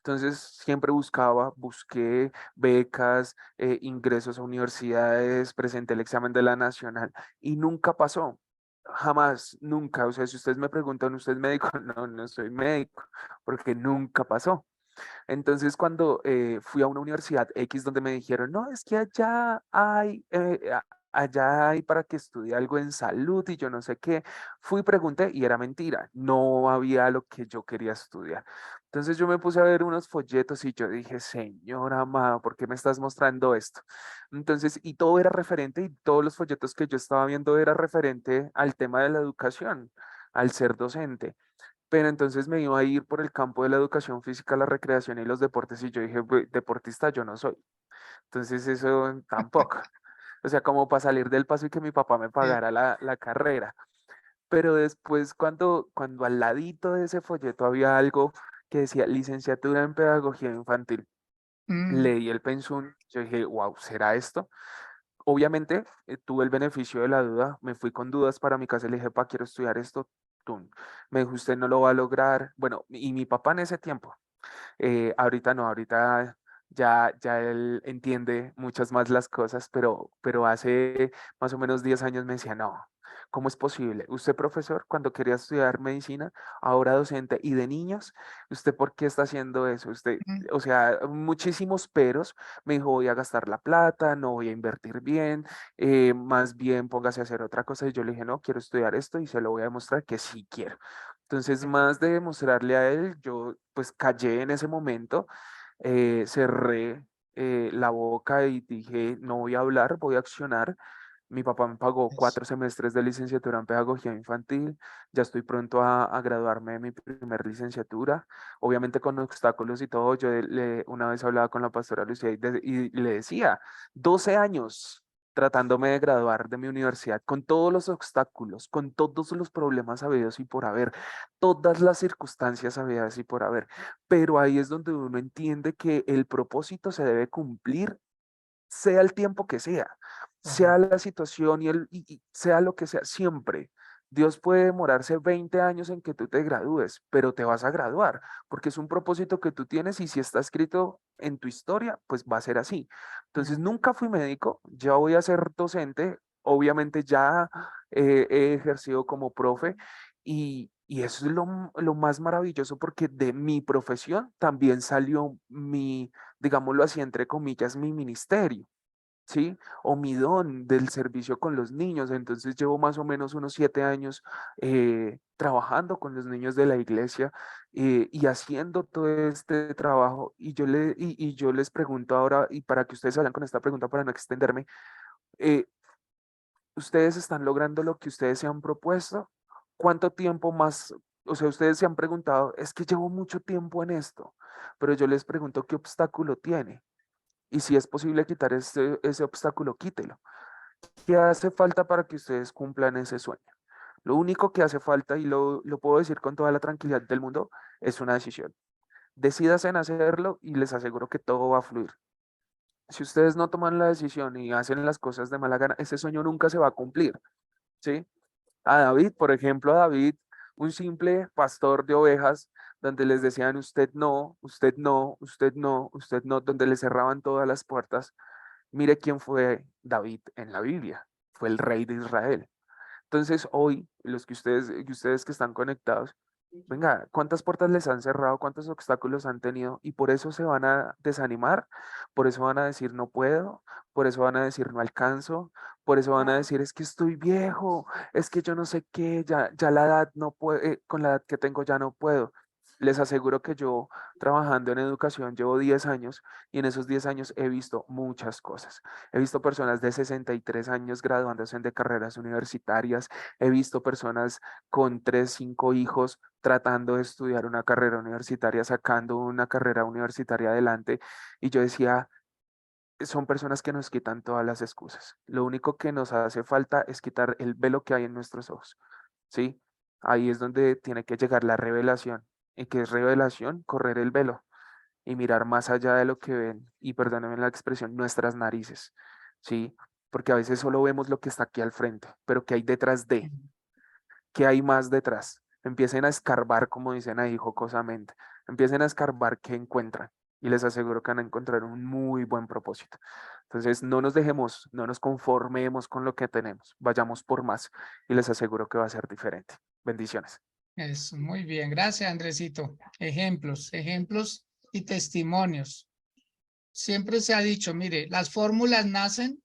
Entonces siempre busqué becas, ingresos a universidades, presenté el examen de la nacional y nunca pasó. Jamás, nunca. O sea, si ustedes me preguntan, ¿usted es médico? No, no soy médico, porque nunca pasó. Entonces, cuando fui a una universidad X donde me dijeron, no, es que allá hay para que estudie algo en salud y yo no sé qué, fui y pregunté y era mentira, no había lo que yo quería estudiar. Entonces yo me puse a ver unos folletos y yo dije, Señor amado, ¿por qué me estás mostrando esto? Entonces, y todo era referente y todos los folletos que yo estaba viendo era referente al tema de la educación, al ser docente. Pero entonces me iba a ir por el campo de la educación física, la recreación y los deportes y yo dije, deportista yo no soy". Entonces eso tampoco. O sea, como para salir del paso y que mi papá me Sí. pagara la carrera. Pero después cuando al ladito de ese folleto había algo que decía licenciatura en pedagogía infantil, Mm, leí el pensum, yo dije, wow, ¿será esto? Obviamente tuve el beneficio de la duda, me fui con dudas para mi casa y le dije, pa, quiero estudiar esto. Tun. Me dijo, usted no lo va a lograr. Bueno, y mi papá en ese tiempo, ahorita no, ahorita ya él entiende muchas más las cosas, pero hace más o menos 10 años me decía, no, ¿cómo es posible? Usted profesor, cuando quería estudiar medicina, ahora docente y de niños, ¿usted por qué está haciendo eso? Usted, mm, o sea, muchísimos peros, me dijo, voy a gastar la plata, no voy a invertir bien, más bien póngase a hacer otra cosa. Y yo le dije, no, quiero estudiar esto y se lo voy a demostrar que sí quiero. Entonces, más de demostrarle a él, yo pues callé en ese momento, cerré la boca y dije, no voy a hablar, voy a accionar. Mi papá me pagó eso. 4 semestres de licenciatura en pedagogía infantil. Ya estoy pronto a graduarme de mi primer licenciatura. Obviamente con obstáculos y todo. Una vez hablaba con la pastora Lucía y le decía, 12 años tratándome de graduar de mi universidad, con todos los obstáculos, con todos los problemas habidos y por haber, todas las circunstancias habidas y por haber. Pero ahí es donde uno entiende que el propósito se debe cumplir, sea el tiempo que sea Correcto. la situación y sea lo que sea, siempre. Dios puede demorarse 20 años en que tú te gradúes, pero te vas a graduar, porque es un propósito que tú tienes y si está escrito en tu historia, pues va a ser así. Entonces, Mm, nunca fui médico, ya voy a ser docente, obviamente ya he ejercido como profe y eso es lo más maravilloso porque de mi profesión también salió digámoslo así, entre comillas, mi ministerio. ¿Sí? O mi don del servicio con los niños. Entonces llevo más o menos unos 7 años trabajando con los niños de la iglesia y haciendo todo este trabajo. Y yo les pregunto ahora, y para que ustedes vayan con esta pregunta para no extenderme, eh, ¿ustedes están logrando lo que ustedes se han propuesto? ¿Cuánto tiempo más? O sea, ustedes se han preguntado, es que llevo mucho tiempo en esto, pero yo les pregunto, ¿qué obstáculo tiene? Y si es posible quitar ese obstáculo, quítelo. ¿Qué hace falta para que ustedes cumplan ese sueño? Lo único que hace falta, y lo puedo decir con toda la tranquilidad del mundo, es una decisión. Decídanse en hacerlo y les aseguro que todo va a fluir. Si ustedes no toman la decisión y hacen las cosas de mala gana, ese sueño nunca se va a cumplir, ¿sí? A David, por ejemplo, a David, un simple pastor de ovejas, donde les decían usted no, usted no, usted no, usted no, donde le cerraban todas las puertas. Mire quién fue David en la Biblia, fue el rey de Israel. Entonces hoy, los que ustedes que están conectados, venga, ¿cuántas puertas les han cerrado? ¿Cuántos obstáculos han tenido? Y por eso se van a desanimar, por eso van a decir no puedo, por eso van a decir no alcanzo, por eso van a decir es que estoy viejo, es que yo no sé qué, ya la edad no puede, con la edad que tengo ya no puedo. Les aseguro que yo trabajando en educación llevo 10 años y en esos 10 años he visto muchas cosas. He visto personas de 63 años graduándose de carreras universitarias, he visto personas con 3, 5 hijos tratando de estudiar una carrera universitaria, sacando una carrera universitaria adelante. Y yo decía, son personas que nos quitan todas las excusas. Lo único que nos hace falta es quitar el velo que hay en nuestros ojos, ¿sí? Ahí es donde tiene que llegar la revelación. ¿Y qué es revelación? Correr el velo y mirar más allá de lo que ven, y perdónenme la expresión, nuestras narices, ¿sí? Porque a veces solo vemos lo que está aquí al frente, pero ¿qué hay detrás de? ¿Qué hay más detrás? Empiecen a escarbar, como dicen ahí jocosamente, empiecen a escarbar qué encuentran y les aseguro que van a encontrar un muy buen propósito. Entonces, no nos dejemos, no nos conformemos con lo que tenemos, vayamos por más y les aseguro que va a ser diferente. Bendiciones. Eso, muy bien. Gracias, Andresito. Ejemplos, ejemplos y testimonios. Siempre se ha dicho, mire, las fórmulas nacen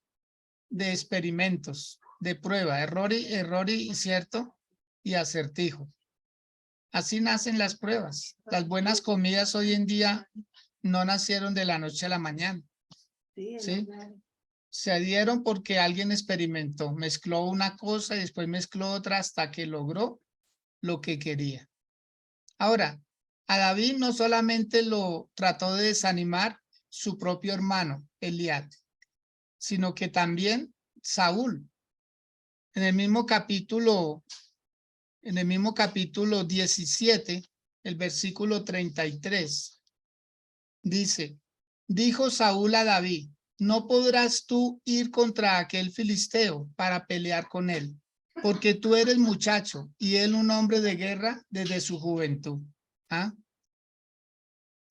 de experimentos, de prueba, error y cierto, y acertijo. Así nacen las pruebas. Las buenas comidas hoy en día no nacieron de la noche a la mañana. ¿Sí? Se dieron porque alguien experimentó, mezcló una cosa y después mezcló otra hasta que logró lo que quería. Ahora, a David no solamente lo trató de desanimar su propio hermano, Eliab, sino que también Saúl. En el mismo capítulo 17, el versículo 33, dice, dijo Saúl a David, no podrás tú ir contra aquel filisteo para pelear con él, porque tú eres muchacho y él un hombre de guerra desde su juventud. ¿Ah?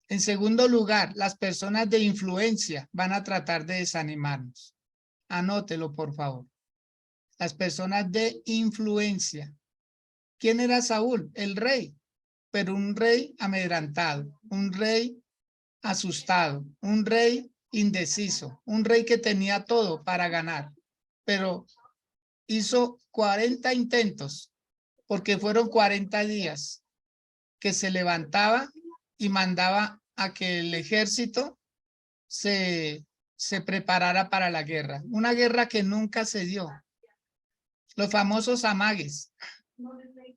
En segundo lugar, las personas de influencia van a tratar de desanimarnos. Anótelo, por favor. Las personas de influencia. ¿Quién era Saúl? El rey, pero un rey amedrantado, un rey asustado, un rey indeciso, un rey que tenía todo para ganar, pero hizo 40 intentos, porque fueron 40 días que se levantaba y mandaba a que el ejército se preparara para la guerra. Una guerra que nunca se dio. Los famosos amagues.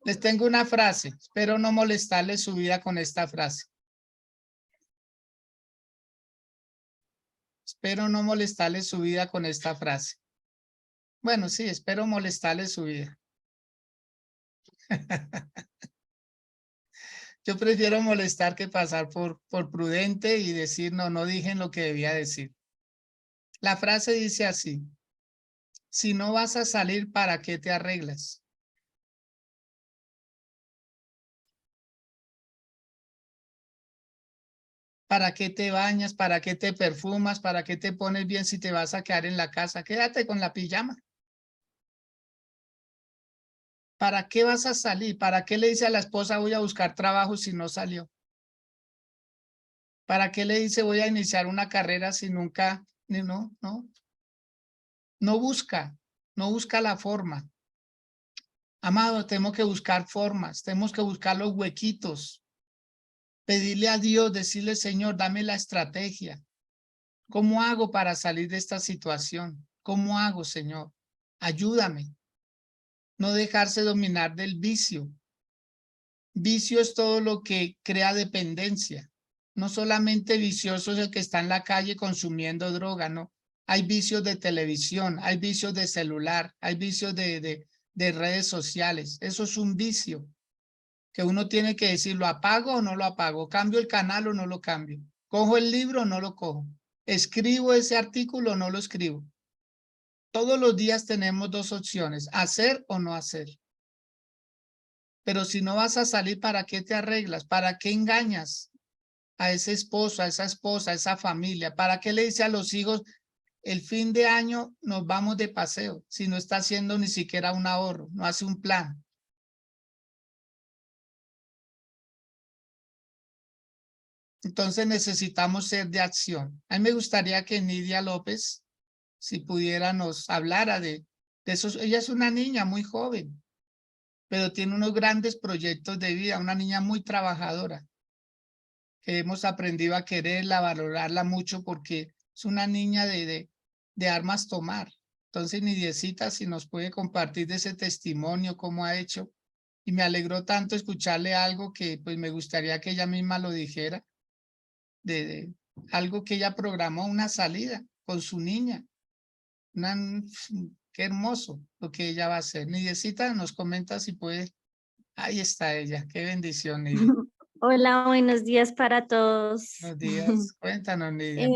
Les tengo una frase, espero no molestarles su vida con esta frase. Espero no molestarles su vida con esta frase. Bueno, sí, espero molestarles su vida. Yo prefiero molestar que pasar por prudente y decir, no dije lo que debía decir. La frase dice así, si no vas a salir, ¿para qué te arreglas? ¿Para qué te bañas? ¿Para qué te perfumas? ¿Para qué te pones bien si te vas a quedar en la casa? Quédate con la pijama. ¿Para qué vas a salir? ¿Para qué le dice a la esposa voy a buscar trabajo si no salió? ¿Para qué le dice voy a iniciar una carrera si nunca, no busca la forma? Amado, tenemos que buscar formas, tenemos que buscar los huequitos, pedirle a Dios, decirle, Señor, dame la estrategia. ¿Cómo hago para salir de esta situación? ¿Cómo hago, Señor? Ayúdame. No dejarse dominar del vicio. Vicio es todo lo que crea dependencia. No solamente vicioso es el que está en la calle consumiendo droga, no. Hay vicios de televisión, hay vicios de celular, hay vicios de redes sociales. Eso es un vicio que uno tiene que decir, ¿lo apago o no lo apago? ¿Cambio el canal o no lo cambio? ¿Cojo el libro o no lo cojo? ¿Escribo ese artículo o no lo escribo? Todos los días tenemos dos opciones, hacer o no hacer. Pero si no vas a salir, ¿para qué te arreglas? ¿Para qué engañas a ese esposo, a esa esposa, a esa familia? ¿Para qué le dice a los hijos, el fin de año nos vamos de paseo, si no está haciendo ni siquiera un ahorro, no hace un plan? Entonces necesitamos ser de acción. A mí me gustaría que Nidia López, si pudiera, nos hablara de esos. Ella es una niña muy joven, pero tiene unos grandes proyectos de vida, una niña muy trabajadora, que hemos aprendido a quererla, a valorarla mucho porque es una niña de armas tomar. Entonces, Nidiecita, si nos puede compartir de ese testimonio, cómo ha hecho. Y me alegró tanto escucharle algo que pues me gustaría que ella misma lo dijera, de algo que ella programó, una salida con su niña. Qué hermoso lo que ella va a hacer. Nidiecita, nos comenta si puede. Ahí está ella. Qué bendición, Nidia. Hola, buenos días para todos. Buenos días. Cuéntanos, Nidia.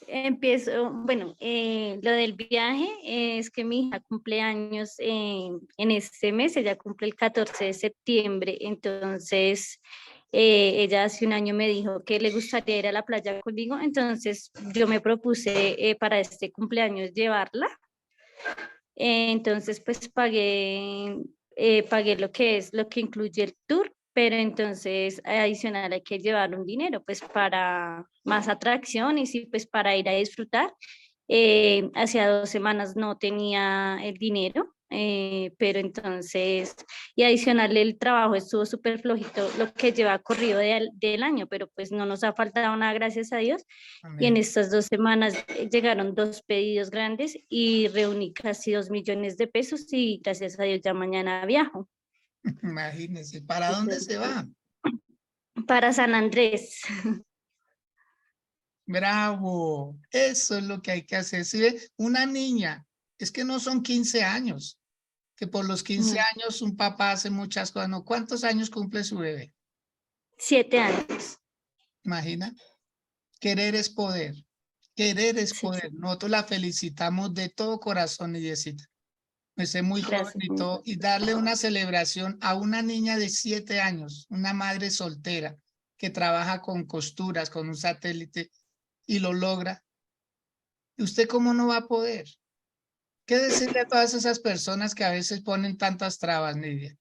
Empiezo, bueno, lo del viaje es que mi hija cumple años en este mes, ella cumple el 14 de septiembre, entonces ella hace un año me dijo que le gustaría ir a la playa conmigo, entonces yo me propuse para este cumpleaños llevarla. Entonces pues pagué lo que incluye el tour, pero entonces adicional hay que llevar un dinero pues para más atracciones y pues para ir a disfrutar. Hacía 2 semanas no tenía el dinero, pero entonces, y adicional el trabajo estuvo súper flojito, lo que lleva corrido del año, pero pues no nos ha faltado nada, gracias a Dios. Y en Amén. estas 2 semanas llegaron 2 pedidos grandes y reuní casi 2 millones de pesos y gracias a Dios ya mañana viajo Imagínense, ¿para dónde se va? para San Andrés. Bravo, eso es lo que hay que hacer. Si ve, una niña, es que no son 15 años, que por los 15 años un papá hace muchas cosas. ¿No? ¿Cuántos años cumple su bebé? 7 años. Imagina, querer es poder, querer es Sí, poder. Nosotros la felicitamos de todo corazón, Nidiecita. Pues es muy joven gracias. y todo, y darle una celebración a una niña de 7 años, una madre soltera que trabaja con costuras, con un satélite y lo logra. ¿Y usted cómo no va a poder? ¿Qué decirle a todas esas personas que a veces ponen tantas trabas, Nidia?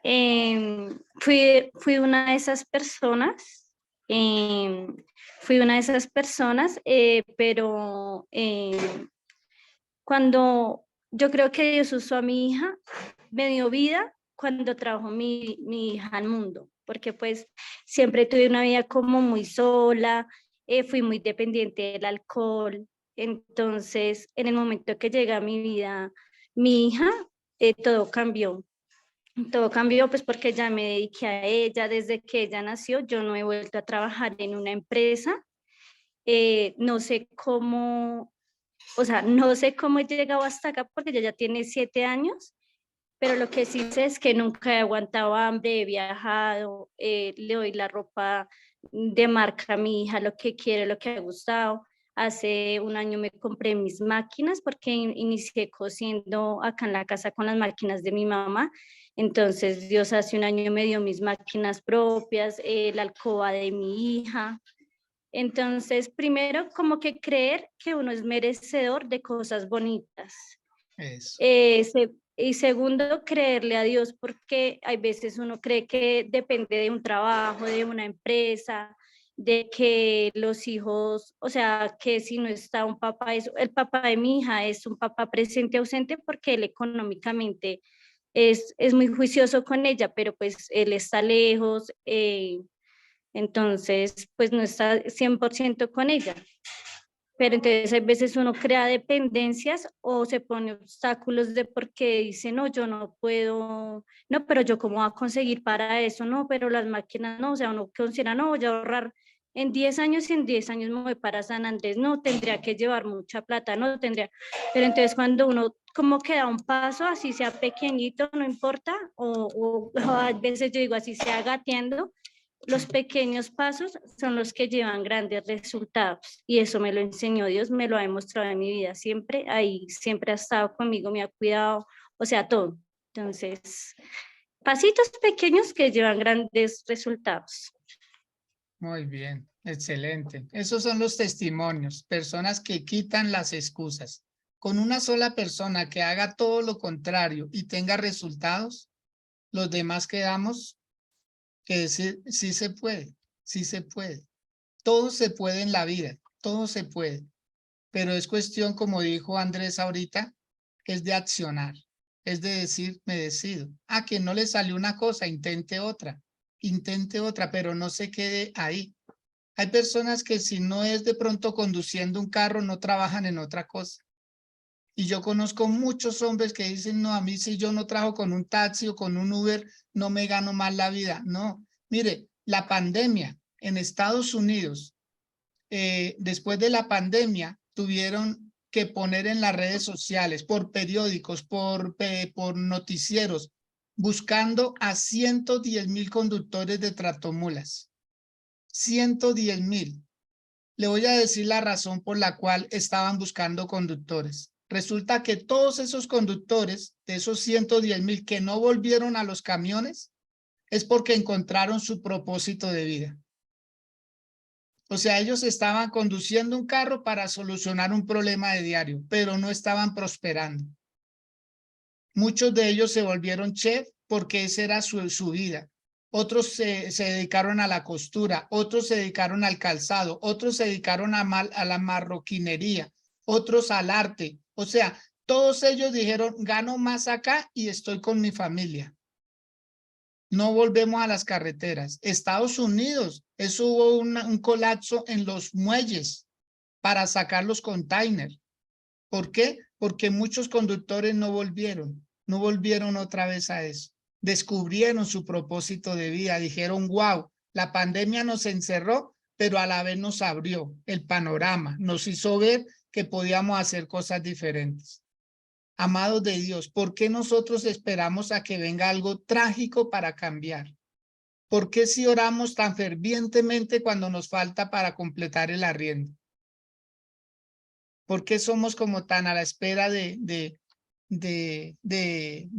Fui una de esas personas, pero cuando yo creo que Dios usó a mi hija, me dio vida cuando trajo mi hija al mundo, porque pues siempre tuve una vida como muy sola, fui muy dependiente del alcohol, entonces en el momento que llega a mi vida mi hija, todo cambió. Todo cambió pues porque ya me dediqué a ella, desde que ella nació yo no he vuelto a trabajar en una empresa, no sé cómo, o sea, no sé cómo he llegado hasta acá porque ella ya tiene 7 años, pero lo que sí sé es que nunca he aguantado hambre, he viajado, le doy la ropa de marca a mi hija, lo que quiere, lo que ha gustado. Hace un año me compré mis máquinas porque inicié cosiendo acá en la casa con las máquinas de mi mamá. Entonces Dios hace un año me dio mis máquinas propias, la alcoba de mi hija. Entonces, primero, como que creer que uno es merecedor de cosas bonitas. Eso. Y segundo, creerle a Dios, porque hay veces uno cree que depende de un trabajo, de una empresa, de que los hijos, o sea, que si no está un papá, el papá de mi hija es un papá presente ausente porque él económicamente es muy juicioso con ella, pero pues él está lejos, entonces pues no está 100% con ella. Pero entonces hay veces uno crea dependencias o se pone obstáculos de porque dice, no, yo no puedo, no, pero yo cómo voy a conseguir para eso, no, pero las máquinas no, o sea, uno considera, no, voy a ahorrar en 10 años y en 10 años me voy para San Andrés, no, tendría que llevar mucha plata, no, tendría, pero entonces cuando uno como que da un paso, así sea pequeñito, no importa, o a veces yo digo, así sea gateando, los pequeños pasos son los que llevan grandes resultados y eso me lo enseñó Dios, me lo ha demostrado en mi vida siempre, ahí siempre ha estado conmigo, me ha cuidado. o sea, todo. Entonces, pasitos pequeños que llevan grandes resultados. Muy bien, excelente. Esos son los testimonios, personas que quitan las excusas. Con una sola persona que haga todo lo contrario y tenga resultados, los demás quedamos que decir, sí se puede, sí se puede. Todo se puede en la vida, todo se puede. Pero es cuestión, como dijo Andrés ahorita, es de accionar, es de decir, me decido. Ah, que no le salió una cosa, intente otra, pero no se quede ahí. Hay personas que si no es de pronto conduciendo un carro, no trabajan en otra cosa. Y yo conozco muchos hombres que dicen, no, a mí si yo no trabajo con un taxi o con un Uber, no me gano más la vida. No, mire, la pandemia en Estados Unidos, después de la pandemia, tuvieron que poner en las redes sociales, por periódicos, por noticieros, buscando a 110,000 conductores de tractomulas. 110,000. Le voy a decir la razón por la cual estaban buscando conductores. Resulta que todos esos conductores, de esos 110,000 que no volvieron a los camiones, es porque encontraron su propósito de vida. O sea, ellos estaban conduciendo un carro para solucionar un problema de diario, pero no estaban prosperando. Muchos de ellos se volvieron chef porque esa era su vida. Otros se dedicaron a la costura, otros se dedicaron al calzado, otros se dedicaron a la marroquinería, otros al arte. O sea, todos ellos dijeron, gano más acá y estoy con mi familia. No volvemos a las carreteras. Estados Unidos, eso hubo un colapso en los muelles para sacar los containers. ¿Por qué? Porque muchos conductores no volvieron otra vez a eso. Descubrieron su propósito de vida, dijeron, wow, la pandemia nos encerró, pero a la vez nos abrió el panorama, nos hizo ver que podíamos hacer cosas diferentes. Amados de Dios, ¿por qué nosotros esperamos a que venga algo trágico para cambiar? ¿Por qué si oramos tan fervientemente cuando nos falta para completar el arriendo? ¿Por qué somos como tan a la espera de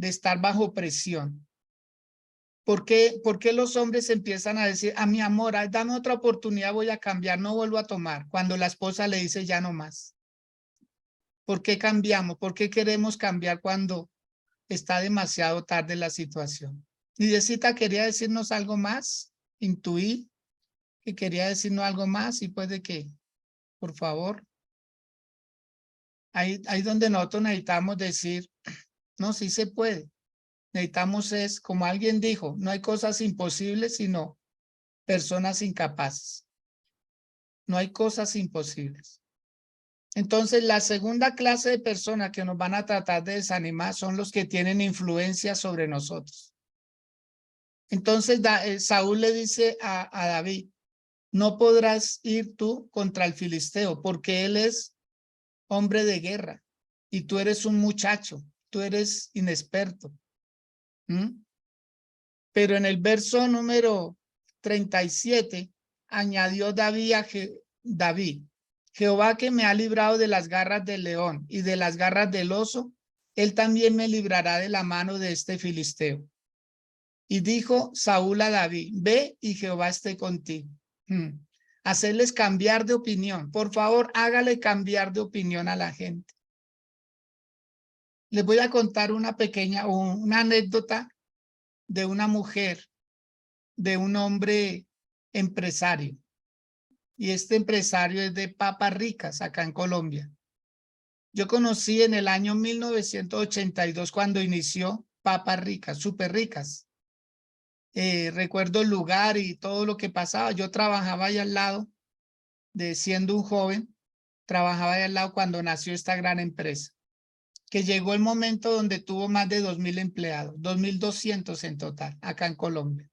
estar bajo presión? ¿Por qué los hombres empiezan a decir, a mi amor, dame otra oportunidad, voy a cambiar, no vuelvo a tomar, cuando la esposa le dice ya no más? ¿Por qué cambiamos? ¿Por qué queremos cambiar cuando está demasiado tarde la situación? Lidecita, ¿quería decirnos algo más? Intuí que quería decirnos algo más y puede que, por favor. Ahí donde nosotros necesitamos decir, no, sí se puede. Necesitamos es, como alguien dijo, no hay cosas imposibles, sino personas incapaces. No hay cosas imposibles. Entonces, la segunda clase de personas que nos van a tratar de desanimar son los que tienen influencia sobre nosotros. Entonces, Saúl le dice a David, no podrás ir tú contra el filisteo porque él es hombre de guerra y tú eres un muchacho, tú eres inexperto. Pero en el verso número 37 añadió David, Jehová que me ha librado de las garras del león y de las garras del oso, él también me librará de la mano de este filisteo. Y dijo Saúl a David, ve y Jehová esté contigo. Hacerles cambiar de opinión. Por favor, hágale cambiar de opinión a la gente. Les voy a contar una anécdota de una mujer, de un hombre empresario. Y este empresario es de papas ricas acá en Colombia. Yo conocí en el año 1982 cuando inició Papas Ricas, súper ricas. Recuerdo el lugar y todo lo que pasaba. Yo trabajaba ahí al lado, siendo un joven, trabajaba ahí al lado cuando nació esta gran empresa, que llegó el momento donde tuvo más de 2,000 empleados, 2,200 en total, acá en Colombia.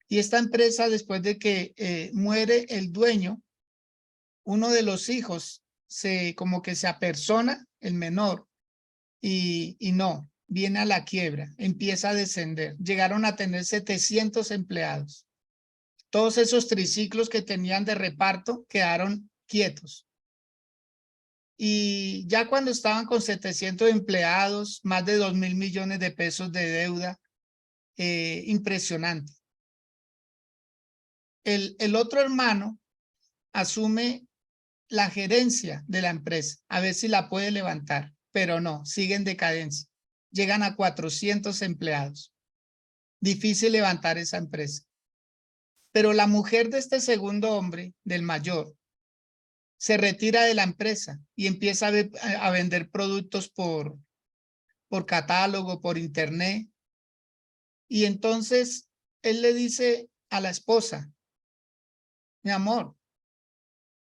Y esta empresa, después de que muere el dueño, uno de los hijos como que se apersona, el menor, y no, viene a la quiebra, empieza a descender. Llegaron a tener 700 empleados. Todos esos triciclos que tenían de reparto quedaron quietos. Y ya cuando estaban con 700 empleados, más de 2.000 millones de pesos de deuda, impresionante. El otro hermano asume la gerencia de la empresa, a ver si la puede levantar, pero no, sigue en decadencia. Llegan a 400 empleados. Difícil levantar esa empresa. Pero la mujer de este segundo hombre, del mayor, se retira de la empresa y empieza a vender productos por catálogo, por internet. Y entonces él le dice a la esposa, mi amor,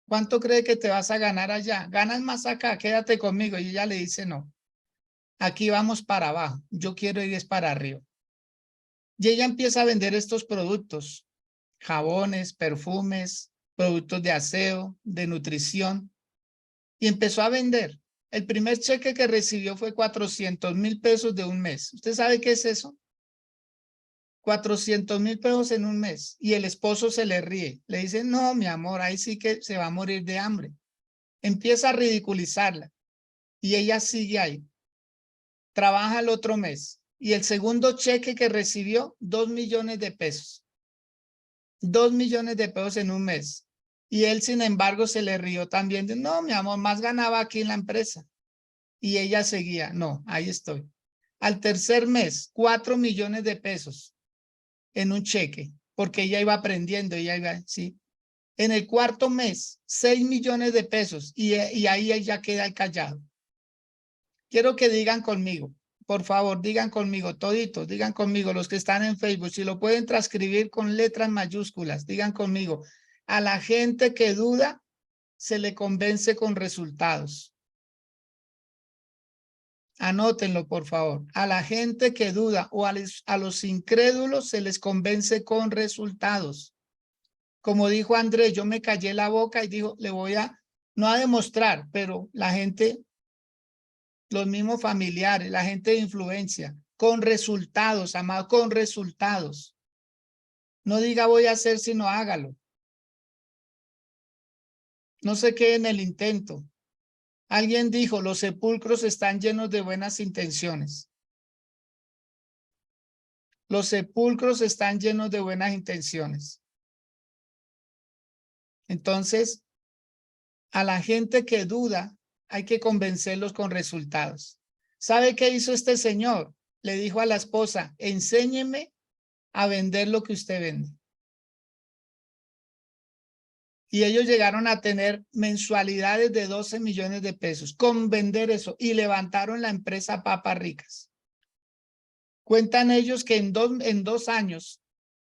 ¿cuánto cree que te vas a ganar allá? Ganas más acá, quédate conmigo. Y ella le dice, no, aquí vamos para abajo, yo quiero ir es para arriba. Y ella empieza a vender estos productos, jabones, perfumes, productos de aseo, de nutrición, y empezó a vender. El primer cheque que recibió fue 400.000 pesos de un mes. ¿Usted sabe qué es eso? 400.000 pesos en un mes. Y el esposo se le ríe. Le dice, no, mi amor, ahí sí que se va a morir de hambre. Empieza a ridiculizarla. Y ella sigue ahí. Trabaja el otro mes. Y el segundo cheque que recibió, 2 millones de pesos. 2 millones de pesos en un mes. Y él, sin embargo, se le rió también. De, no, mi amor, más ganaba aquí en la empresa. Y ella seguía. No, ahí estoy. Al tercer mes, 4 millones de pesos en un cheque, porque ella iba aprendiendo, ella iba, sí. En el cuarto mes, 6 millones de pesos y ahí ella queda callado. Quiero que digan conmigo, por favor, digan conmigo, toditos, digan conmigo, los que están en Facebook, si lo pueden transcribir con letras mayúsculas, digan conmigo, a la gente que duda se le convence con resultados. Anótenlo, por favor. A la gente que duda o a los incrédulos se les convence con resultados. Como dijo Andrés, yo me callé la boca y dijo, le voy a, no a demostrar, pero la gente, los mismos familiares, la gente de influencia, con resultados, amado, con resultados. No diga voy a hacer, sino hágalo. No se quede en el intento. Alguien dijo, los sepulcros están llenos de buenas intenciones. Los sepulcros están llenos de buenas intenciones. Entonces, a la gente que duda, hay que convencerlos con resultados. ¿Sabe qué hizo este señor? Le dijo a la esposa, enséñeme a vender lo que usted vende. Y ellos llegaron a tener mensualidades de 12 millones de pesos con vender eso y levantaron la empresa Papas Ricas. Cuentan ellos que en dos años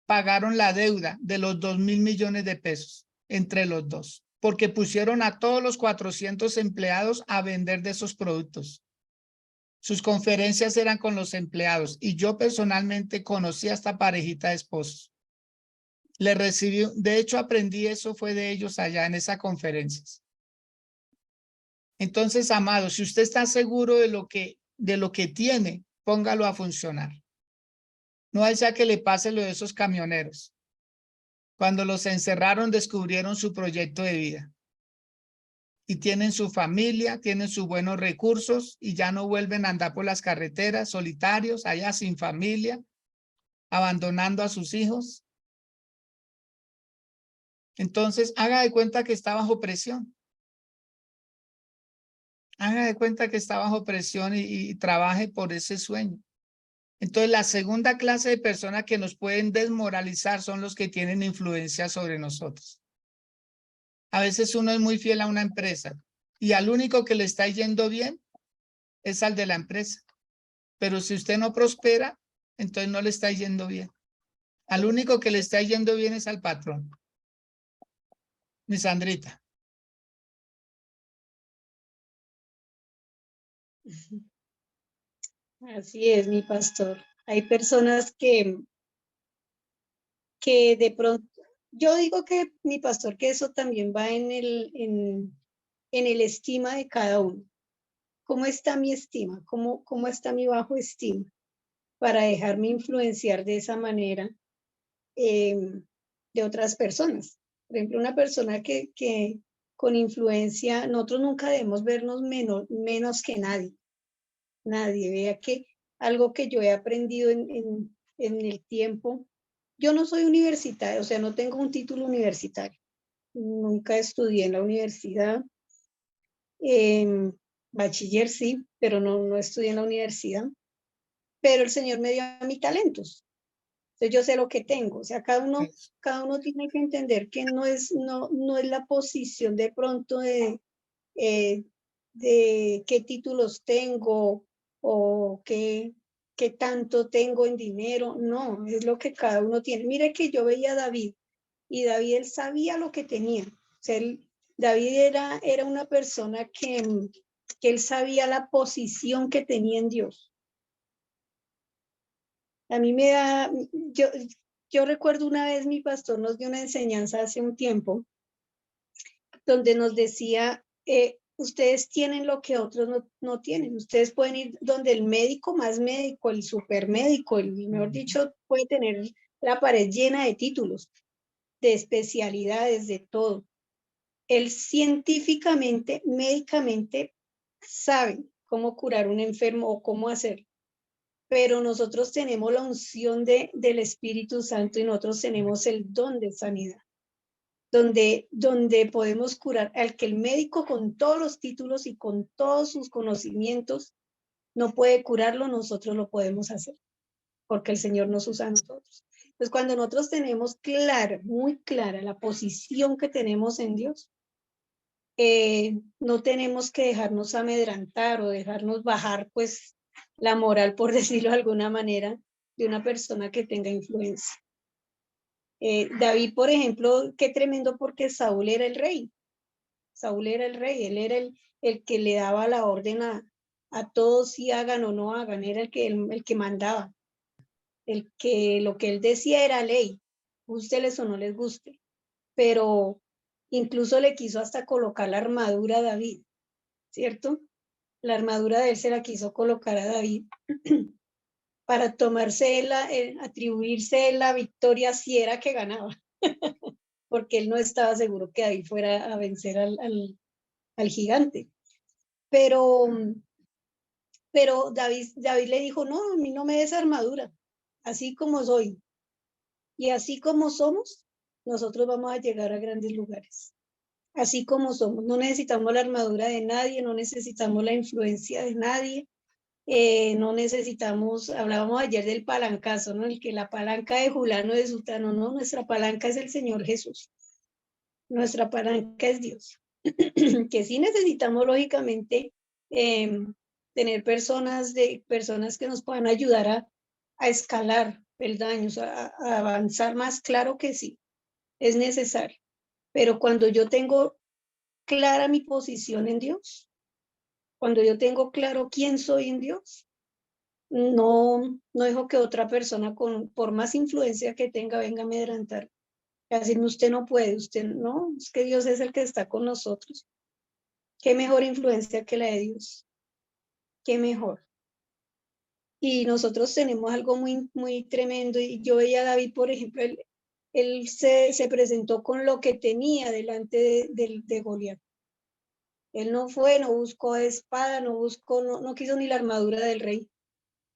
pagaron la deuda de los 2.000 millones de pesos entre los dos, porque pusieron a todos los 400 empleados a vender de esos productos. Sus conferencias eran con los empleados y yo personalmente conocí a esta parejita de esposos. Le recibí, de hecho aprendí eso fue de ellos allá en esas conferencias. Entonces, amado, si usted está seguro de lo que tiene, póngalo a funcionar. No haya que le pase lo de esos camioneros. Cuando los encerraron, descubrieron su proyecto de vida. Y tienen su familia, tienen sus buenos recursos y ya no vuelven a andar por las carreteras solitarios, allá sin familia, abandonando a sus hijos. Entonces, haga de cuenta que está bajo presión. Haga de cuenta que está bajo presión y trabaje por ese sueño. Entonces, la segunda clase de personas que nos pueden desmoralizar son los que tienen influencia sobre nosotros. A veces uno es muy fiel a una empresa y al único que le está yendo bien es al de la empresa. Pero si usted no prospera, entonces no le está yendo bien. Al único que le está yendo bien es al patrón. Mi Sandrita. Así es, mi pastor. Hay personas que de pronto, yo digo que mi pastor, que eso también va en el estima de cada uno. ¿Cómo está mi estima? ¿Cómo está mi bajo estima? Para dejarme influenciar de esa manera de otras personas. Por ejemplo, una persona que con influencia, nosotros nunca debemos vernos menos que nadie. Nadie. Vea que algo que yo he aprendido en el tiempo, yo no soy universitaria, o sea, no tengo un título universitario. Nunca estudié en la universidad. Bachiller sí, pero no estudié en la universidad. Pero el Señor me dio a mí talentos. Entonces yo sé lo que tengo. O sea, cada uno tiene que entender que no es la posición de pronto de qué títulos tengo o qué tanto tengo en dinero. No, es lo que cada uno tiene. Mire que yo veía a David y David él sabía lo que tenía. O sea, David era una persona que él sabía la posición que tenía en Dios. A mí me da, yo recuerdo una vez mi pastor nos dio una enseñanza hace un tiempo donde nos decía, ustedes tienen lo que otros no tienen. Ustedes pueden ir donde el médico más médico, el supermédico, el mejor dicho, puede tener la pared llena de títulos, de especialidades, de todo. Él científicamente, médicamente, sabe cómo curar un enfermo o cómo hacerlo. Pero nosotros tenemos la unción del Espíritu Santo y nosotros tenemos el don de sanidad, donde podemos curar al que el médico con todos los títulos y con todos sus conocimientos no puede curarlo, nosotros lo podemos hacer, porque el Señor nos usa a nosotros. Entonces, cuando nosotros tenemos clara, muy clara la posición que tenemos en Dios, no tenemos que dejarnos amedrantar o dejarnos bajar, pues, la moral, por decirlo de alguna manera, de una persona que tenga influencia. David, por ejemplo, qué tremendo porque Saúl era el rey. Saúl era el rey, él era el que le daba la orden a todos si hagan o no hagan, era el que mandaba, el que lo que él decía era ley, gústeles o no les guste, pero incluso le quiso hasta colocar la armadura a David, ¿cierto? La armadura de él se la quiso colocar a David para atribuirse la victoria si era que ganaba, porque él no estaba seguro que David fuera a vencer al gigante. Pero David le dijo, no, a mí no me des armadura, así como soy. Y así como somos, nosotros vamos a llegar a grandes lugares. Así como somos, no necesitamos la armadura de nadie, no necesitamos la influencia de nadie, no necesitamos, hablábamos ayer del palancazo, ¿no? El que la palanca de Julano de Sutano, no, nuestra palanca es el Señor Jesús. Nuestra palanca es Dios. Que sí necesitamos, lógicamente, tener personas que nos puedan ayudar a escalar peldaños, a avanzar más, claro que sí, es necesario. Pero cuando yo tengo clara mi posición en Dios, cuando yo tengo claro quién soy en Dios, no dejo que otra persona por más influencia que tenga venga a amedrantar. Decirme, usted no puede, usted no, es que Dios es el que está con nosotros. Qué mejor influencia que la de Dios. Qué mejor. Y nosotros tenemos algo muy, muy tremendo. Y yo veía a David, por ejemplo, él se presentó con lo que tenía delante de Goliat. Él no buscó espada, no quiso ni la armadura del rey.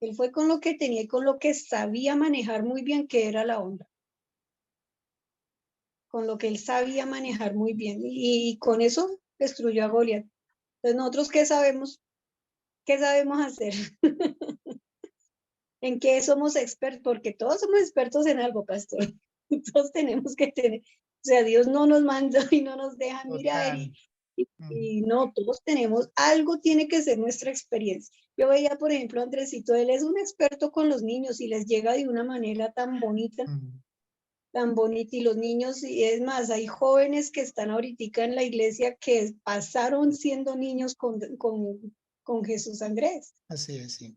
Él fue con lo que tenía y con lo que sabía manejar muy bien, que era la onda. Con lo que él sabía manejar muy bien. Y con eso destruyó a Goliat. Entonces, ¿nosotros qué sabemos? ¿Qué sabemos hacer? ¿En qué somos expertos? Porque todos somos expertos en algo, pastor. Todos tenemos que tener, o sea, Dios no nos manda y no nos deja mirar y no, todos tenemos, algo tiene que ser nuestra experiencia. Yo veía, por ejemplo, a Andresito, él es un experto con los niños y les llega de una manera tan bonita, y los niños, y es más, hay jóvenes que están ahorita en la iglesia que pasaron siendo niños con Jesús Andrés. Así es, sí.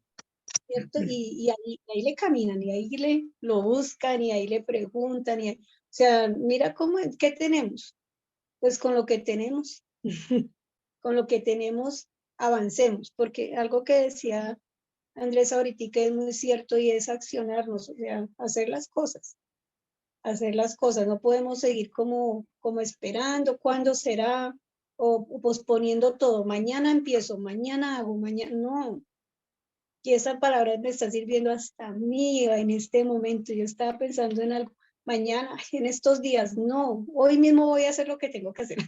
¿Cierto? Y ahí le caminan, y ahí lo buscan, y ahí le preguntan, o sea, mira ¿qué tenemos? Pues con lo que tenemos, con lo que tenemos, avancemos, porque algo que decía Andrés ahorita es muy cierto y es accionarnos, o sea, hacer las cosas, no podemos seguir como esperando, ¿cuándo será? o posponiendo todo. Mañana empiezo, mañana hago, mañana, no. Y esa palabra me está sirviendo hasta a mí en este momento. Yo estaba pensando en algo, mañana, en estos días, no, hoy mismo voy a hacer lo que tengo que hacer.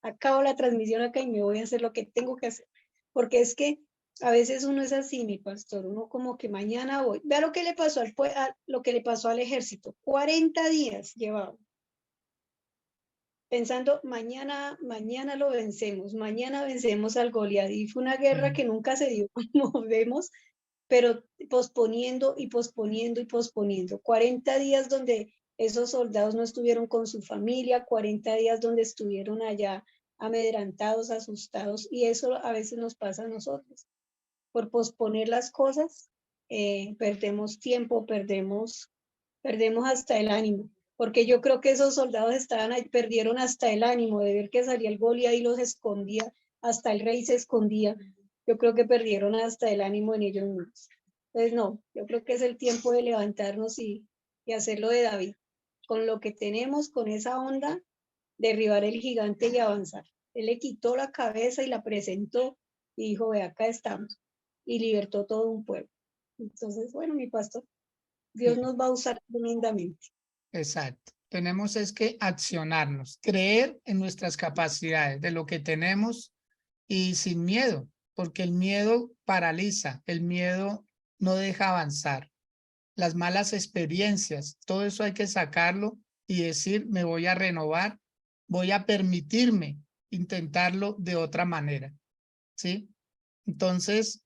Acabo la transmisión acá y me voy a hacer lo que tengo que hacer. Porque es que a veces uno es así, mi pastor, uno como que mañana voy. Vea lo que le pasó lo que le pasó al ejército. 40 días llevaba. Pensando, mañana lo vencemos, mañana vencemos al Goliat. Y fue una guerra que nunca se dio, como vemos, pero posponiendo y posponiendo y posponiendo. 40 días donde esos soldados no estuvieron con su familia, 40 días donde estuvieron allá amedrentados, asustados, y eso a veces nos pasa a nosotros. Por posponer las cosas, perdemos tiempo, perdemos hasta el ánimo, porque yo creo que esos soldados estaban ahí, perdieron hasta el ánimo de ver que salía el Goliat y los escondía, hasta el rey se escondía. Yo creo que perdieron hasta el ánimo en ellos mismos. Entonces no, yo creo que es el tiempo de levantarnos y hacerlo de David. Con lo que tenemos, con esa onda, derribar el gigante y avanzar. Él le quitó la cabeza y la presentó y dijo, ve, acá estamos. Y libertó todo un pueblo. Entonces, bueno, mi pastor, Dios nos va a usar tremendamente. Exacto. Tenemos es que accionarnos, creer en nuestras capacidades, de lo que tenemos y sin miedo, porque el miedo paraliza, el miedo no deja avanzar. Las malas experiencias, todo eso hay que sacarlo y decir, me voy a renovar, voy a permitirme intentarlo de otra manera, ¿sí? Entonces,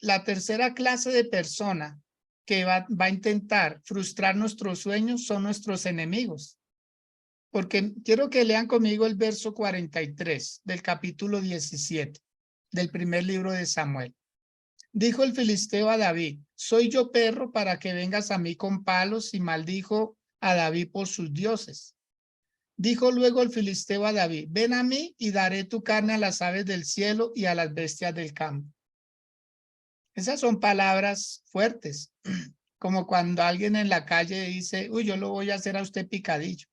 la tercera clase de persona que va a intentar frustrar nuestros sueños son nuestros enemigos. Porque quiero que lean conmigo el verso 43 del capítulo 17 del primer libro de Samuel. Dijo el filisteo a David, ¿soy yo perro para que vengas a mí con palos? Y maldijo a David por sus dioses. Dijo luego el filisteo a David, ven a mí y daré tu carne a las aves del cielo y a las bestias del campo. Esas son palabras fuertes, como cuando alguien en la calle dice, uy, yo lo voy a hacer a usted picadillo.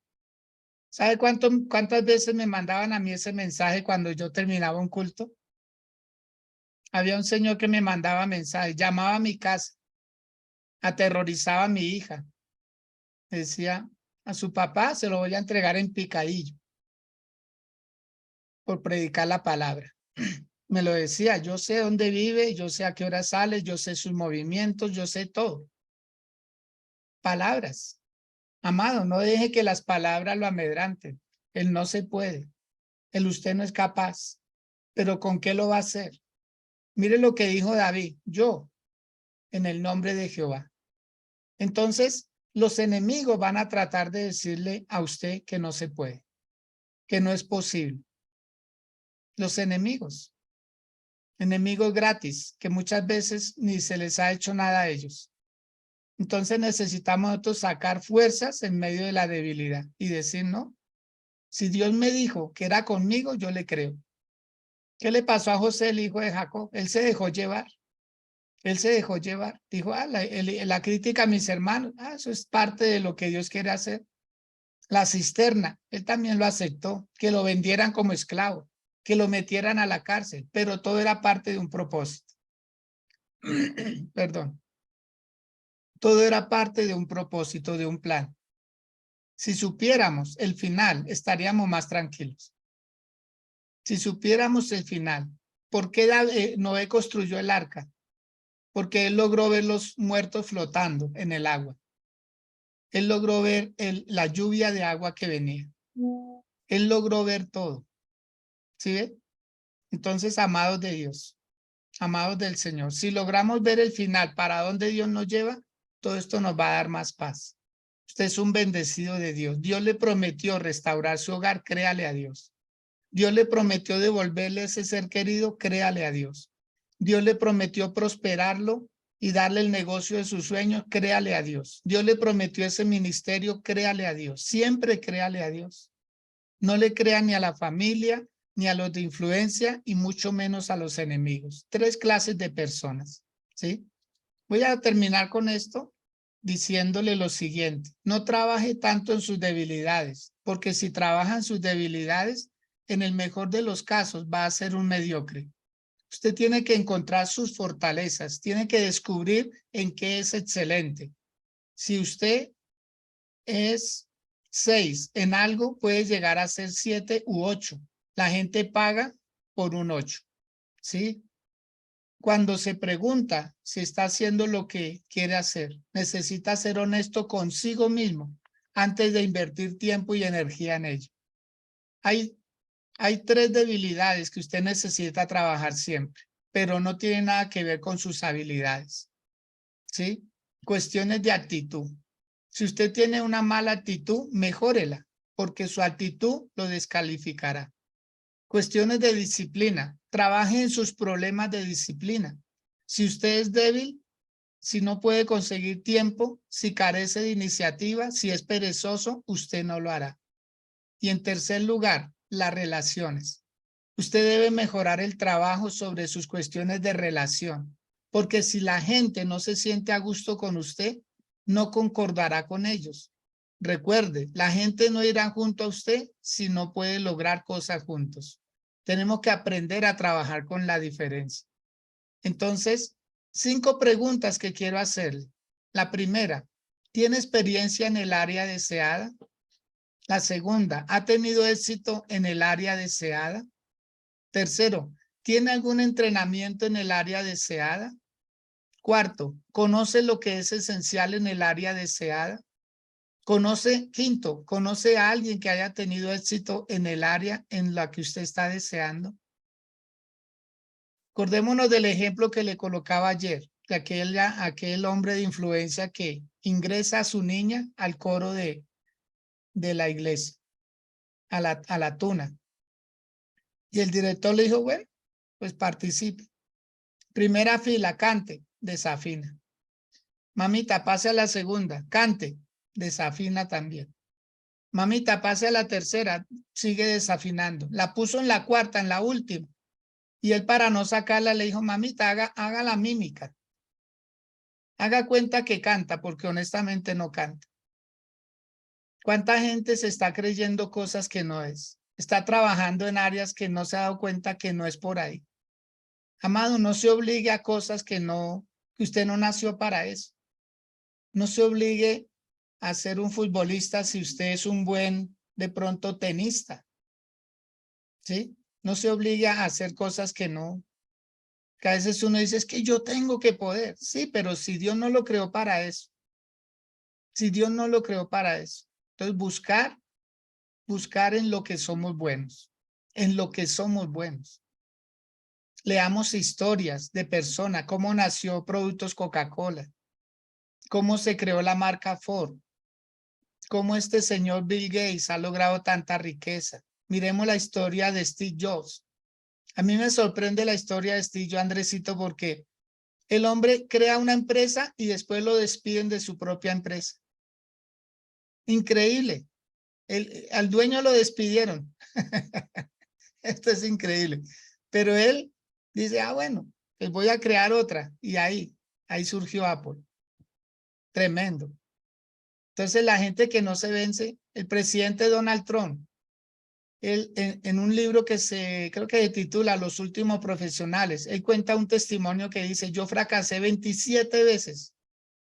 ¿Sabe cuántas veces me mandaban a mí ese mensaje cuando yo terminaba un culto? Había un señor que me mandaba mensajes, llamaba a mi casa, aterrorizaba a mi hija. Decía, a su papá se lo voy a entregar en picadillo por predicar la palabra. Me lo decía, yo sé dónde vive, yo sé a qué hora sale, yo sé sus movimientos, yo sé todo. Palabras. Amado, no deje que las palabras lo amedranten. Él no se puede. El usted no es capaz. Pero ¿con qué lo va a hacer? Mire lo que dijo David, yo, en el nombre de Jehová. Entonces, los enemigos van a tratar de decirle a usted que no se puede, que no es posible. Los enemigos gratis, que muchas veces ni se les ha hecho nada a ellos. Entonces necesitamos nosotros sacar fuerzas en medio de la debilidad y decir, no, si Dios me dijo que era conmigo, yo le creo. ¿Qué le pasó a José, el hijo de Jacob? Él se dejó llevar. Él se dejó llevar. Dijo, la crítica a mis hermanos, eso es parte de lo que Dios quiere hacer. La cisterna, él también lo aceptó, que lo vendieran como esclavo, que lo metieran a la cárcel, pero todo era parte de un propósito. Perdón. Todo era parte de un propósito, de un plan. Si supiéramos el final, estaríamos más tranquilos. Si supiéramos el final, ¿por qué Noé construyó el arca? Porque él logró ver los muertos flotando en el agua. Él logró ver la lluvia de agua que venía. Él logró ver todo. ¿Sí ve? Entonces, amados de Dios, amados del Señor, si logramos ver el final, para dónde Dios nos lleva, todo esto nos va a dar más paz. Usted es un bendecido de Dios. Dios le prometió restaurar su hogar, créale a Dios. Dios le prometió devolverle ese ser querido, créale a Dios. Dios le prometió prosperarlo y darle el negocio de sus sueños, créale a Dios. Dios le prometió ese ministerio, créale a Dios. Siempre créale a Dios. No le crea ni a la familia, ni a los de influencia, y mucho menos a los enemigos. 3 clases de personas, ¿sí? Voy a terminar con esto diciéndole lo siguiente. No trabaje tanto en sus debilidades, porque si trabaja en sus debilidades, en el mejor de los casos, va a ser un mediocre. Usted tiene que encontrar sus fortalezas, tiene que descubrir en qué es excelente. Si usted es 6 en algo, puede llegar a ser 7 u 8. La gente paga por un 8, ¿sí? Cuando se pregunta si está haciendo lo que quiere hacer, necesita ser honesto consigo mismo antes de invertir tiempo y energía en ello. Hay 3 debilidades que usted necesita trabajar siempre, pero no tiene nada que ver con sus habilidades, ¿sí? Cuestiones de actitud. Si usted tiene una mala actitud, mejórela, porque su actitud lo descalificará. Cuestiones de disciplina. Trabaje en sus problemas de disciplina. Si usted es débil, si no puede conseguir tiempo, si carece de iniciativa, si es perezoso, usted no lo hará. Y en tercer lugar, las relaciones. Usted debe mejorar el trabajo sobre sus cuestiones de relación, porque si la gente no se siente a gusto con usted, no concordará con ellos. Recuerde, la gente no irá junto a usted si no puede lograr cosas juntos. Tenemos que aprender a trabajar con la diferencia. Entonces, 5 preguntas que quiero hacerle. La primera, ¿tiene experiencia en el área deseada? La segunda, ¿ha tenido éxito en el área deseada? Tercero, ¿tiene algún entrenamiento en el área deseada? Cuarto, ¿conoce lo que es esencial en el área deseada? Quinto, ¿conoce a alguien que haya tenido éxito en el área en la que usted está deseando? Acordémonos del ejemplo que le colocaba ayer, de aquel hombre de influencia que ingresa a su niña al coro de la iglesia, a la tuna. Y el director le dijo, bueno, pues participe. Primera fila, cante, desafina. Mamita, pase a la segunda, cante, desafina también. Mamita, pase a la tercera, sigue desafinando. La puso en la cuarta, en la última. Y él, para no sacarla, le dijo, mamita, haga la mímica. Haga cuenta que canta, porque honestamente no canta. ¿Cuánta gente se está creyendo cosas que no es? Está trabajando en áreas que no se ha dado cuenta que no es por ahí. Amado, no se obligue a cosas que usted no nació para eso. No se obligue a ser un futbolista si usted es un buen, de pronto, tenista. ¿Sí? No se obligue a hacer cosas que a veces uno dice, es que yo tengo que poder. Sí, pero si Dios no lo creó para eso. Si Dios no lo creó para eso. Entonces, buscar en lo que somos buenos. En lo que somos buenos. Leamos historias de personas, cómo nació Productos Coca-Cola, cómo se creó la marca Ford, cómo este señor Bill Gates ha logrado tanta riqueza. Miremos la historia de Steve Jobs. A mí me sorprende la historia de Steve Jobs, Andresito, porque el hombre crea una empresa y después lo despiden de su propia empresa. Increíble. Al dueño lo despidieron. Esto es increíble. Pero él dice, bueno, pues voy a crear otra. Y ahí surgió Apple. Tremendo. Entonces la gente que no se vence, el presidente Donald Trump, él en un libro que creo que se titula Los últimos profesionales, él cuenta un testimonio que dice, yo fracasé 27 veces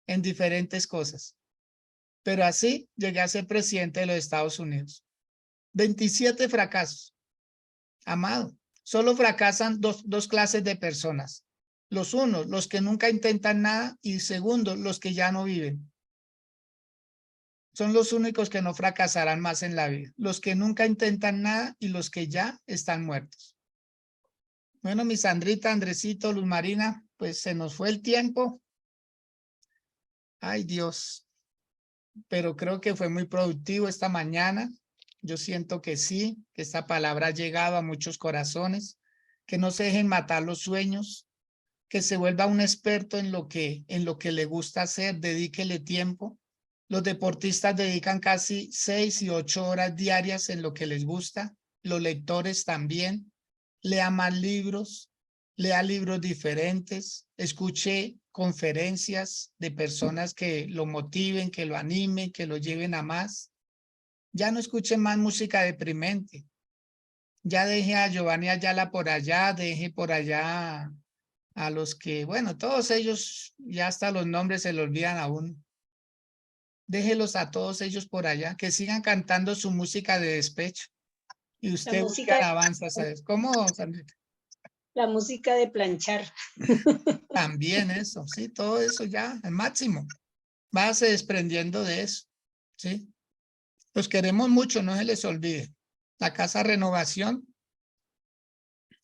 en diferentes cosas, pero así llegué a ser presidente de los Estados Unidos. 27 fracasos. Amado, solo fracasan dos clases de personas. Los que nunca intentan nada, y segundo, los que ya no viven. Son los únicos que no fracasarán más en la vida. Los que nunca intentan nada y los que ya están muertos. Bueno, mi Sandrita, Andresito, Luz Marina, pues se nos fue el tiempo. Ay, Dios. Pero creo que fue muy productivo esta mañana. Yo siento que sí, que esta palabra ha llegado a muchos corazones. Que no se dejen matar los sueños. Que se vuelva un experto en lo que le gusta hacer. Dedíquele tiempo. Los deportistas dedican casi 6 y 8 horas diarias en lo que les gusta. Los lectores también. Lea más libros, lea libros diferentes, escuche conferencias de personas que lo motiven, que lo animen, que lo lleven a más. Ya no escuche más música deprimente. Ya deje a Giovanni Ayala por allá, deje por allá a los que, bueno, todos ellos, ya hasta los nombres se le olvidan a uno. Déjelos a todos ellos por allá, que sigan cantando su música de despecho. Y usted busca música, alabanzas, ¿sabes? ¿Cómo, Sandrita? la música de planchar. También eso, sí, todo eso ya, al máximo. Váyase desprendiendo de eso, ¿sí? Los queremos mucho, no se les olvide. La Casa Renovación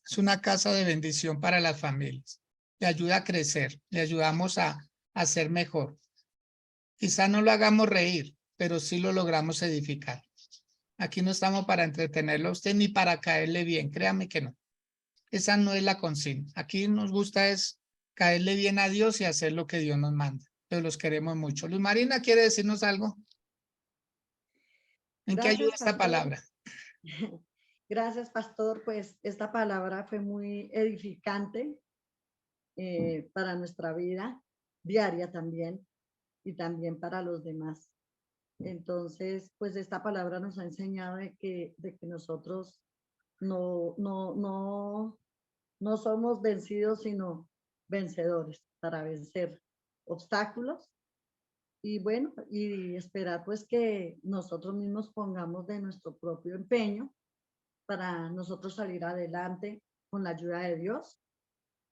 es una casa de bendición para las familias. Le ayuda a crecer, le ayudamos a ser mejor. Quizá no lo hagamos reír, pero sí lo logramos edificar. Aquí no estamos para entretenerlo a usted ni para caerle bien, créame que no. Esa no es la consigna. Aquí nos gusta es caerle bien a Dios y hacer lo que Dios nos manda. Pero los queremos mucho. Luz Marina, ¿quiere decirnos algo? ¿En qué ayuda Gracias, esta pastor. palabra? Gracias, pastor. Pues esta palabra fue muy edificante para nuestra vida diaria también y también para los demás. Entonces, pues esta palabra nos ha enseñado de que nosotros no somos vencidos, sino vencedores para vencer obstáculos. Y bueno, y esperar pues que nosotros mismos pongamos de nuestro propio empeño para nosotros salir adelante con la ayuda de Dios,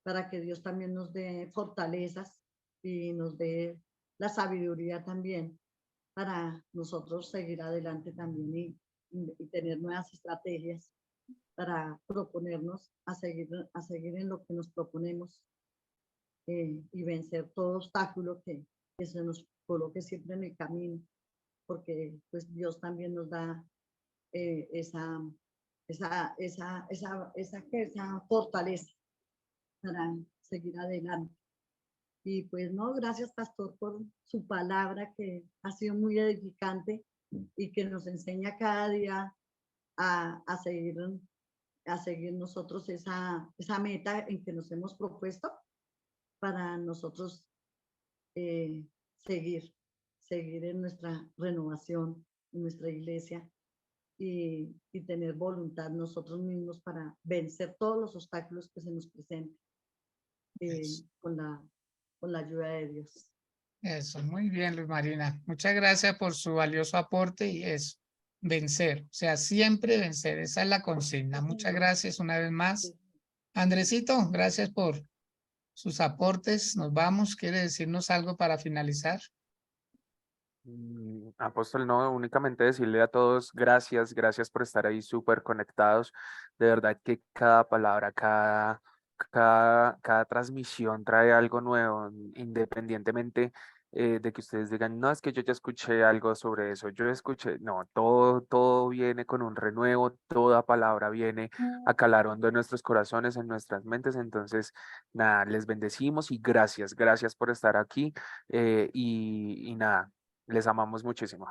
para que Dios también nos dé fortalezas y nos dé la sabiduría también para nosotros seguir adelante también y tener nuevas estrategias para proponernos a seguir en lo que nos proponemos y vencer todo obstáculo que se nos coloque siempre en el camino, porque pues Dios también nos da esa fortaleza para seguir adelante. Y pues no, gracias pastor por su palabra que ha sido muy edificante y que nos enseña cada día a seguir nosotros esa meta en que nos hemos propuesto para nosotros eh, seguir en nuestra renovación, en nuestra iglesia y tener voluntad nosotros mismos para vencer todos los obstáculos que se nos presenten con la ayuda de Dios. Eso, muy bien, Luz Marina. Muchas gracias por su valioso aporte y es vencer, o sea, siempre vencer. Esa es la consigna. Muchas gracias una vez más. Andresito, gracias por sus aportes. Nos vamos. ¿Quiere decirnos algo para finalizar? Apóstol, no, únicamente decirle a todos gracias, gracias por estar ahí súper conectados. De verdad que cada palabra, cada transmisión trae algo nuevo, independientemente de que ustedes digan, no, es que yo ya escuché algo sobre eso, yo escuché, no, todo viene con un renuevo, toda palabra viene a calar hondo en nuestros corazones, en nuestras mentes. Entonces, nada, les bendecimos y gracias por estar aquí y nada. Les amamos muchísimo.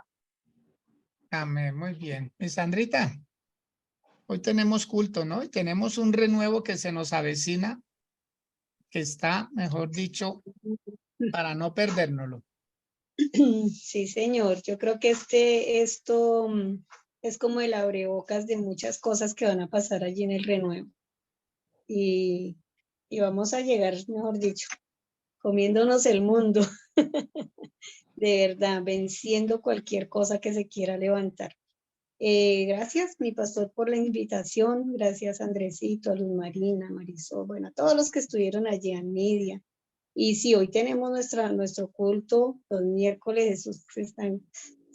Amén, muy bien. Mi Sandrita, hoy tenemos culto, ¿no? Y tenemos un renuevo que se nos avecina, que está, mejor dicho, para no perdérnoslo. Sí, señor. Yo creo que esto es como el abrebocas de muchas cosas que van a pasar allí en el renuevo. Y vamos a llegar, mejor dicho, comiéndonos el mundo. De verdad, venciendo cualquier cosa que se quiera levantar. Gracias, mi pastor, por la invitación. Gracias, Andresito, a Luz Marina, Marisol, bueno, a todos los que estuvieron allí en Media. Y sí, hoy tenemos nuestro culto los miércoles,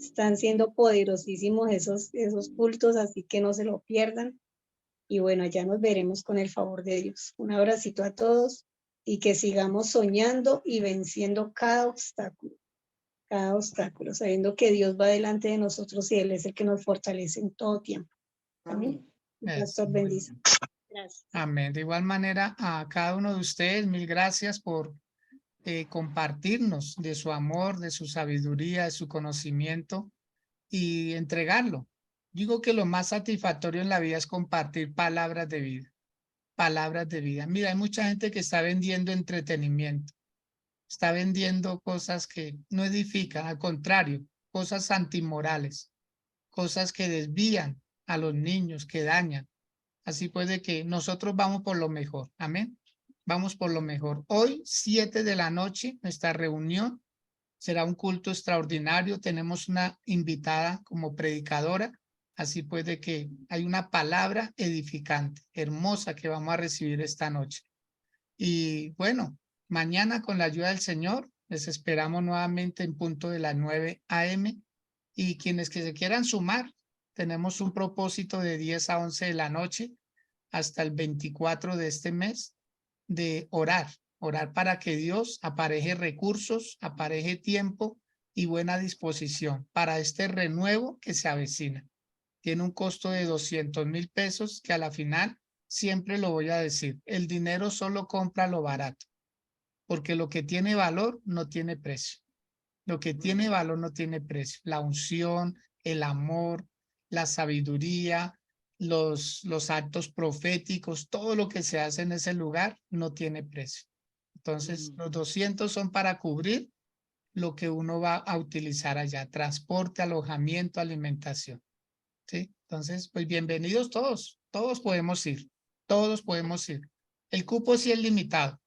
están siendo poderosísimos esos cultos, así que no se lo pierdan. Y bueno, allá nos veremos con el favor de Dios. Un abracito a todos y que sigamos soñando y venciendo cada obstáculo, sabiendo que Dios va delante de nosotros y Él es el que nos fortalece en todo tiempo. Amén. Pastor, Muy bendice. bien. Gracias. Amén. De igual manera, a cada uno de ustedes, mil gracias por compartirnos de su amor, de su sabiduría, de su conocimiento y entregarlo. Digo que lo más satisfactorio en la vida es compartir palabras de vida, palabras de vida. Mira, hay mucha gente que está vendiendo entretenimiento, está vendiendo cosas que no edifican, al contrario, cosas antimorales, cosas que desvían a los niños, que dañan. Así pues de que nosotros vamos por lo mejor. Amén. Vamos por lo mejor. Hoy, 7 de la noche, nuestra reunión será un culto extraordinario. Tenemos una invitada como predicadora. Así pues de que hay una palabra edificante, hermosa que vamos a recibir esta noche. Y bueno, mañana con la ayuda del Señor, les esperamos nuevamente en punto de las 9 a.m. Y quienes que se quieran sumar, tenemos un propósito de 10 a 11 de la noche hasta el 24 de este mes de orar para que Dios apareje recursos, apareje tiempo y buena disposición para este renuevo que se avecina. Tiene un costo de 200,000 pesos que a la final siempre lo voy a decir, el dinero solo compra lo barato, porque lo que tiene valor no tiene precio. Lo que tiene valor no tiene precio. La unción, el amor, la sabiduría, los actos proféticos, todo lo que se hace en ese lugar no tiene precio. Entonces, los 200 son para cubrir lo que uno va a utilizar allá, transporte, alojamiento, alimentación. ¿Sí? Entonces, pues bienvenidos todos podemos ir, todos podemos ir. El cupo sí es limitado,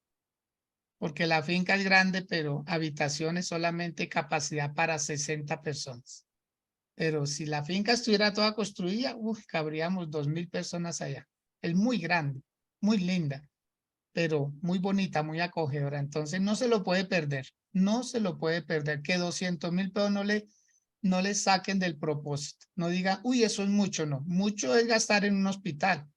porque la finca es grande, pero habitaciones solamente capacidad para 60 personas. Pero si la finca estuviera toda construida, cabríamos 2,000 personas allá. Es muy grande, muy linda, pero muy bonita, muy acogedora. Entonces no se lo puede perder, no se lo puede perder. Que 200,000 pesos no le saquen del propósito. No diga, uy, eso es mucho, no. Mucho es gastar en un hospital.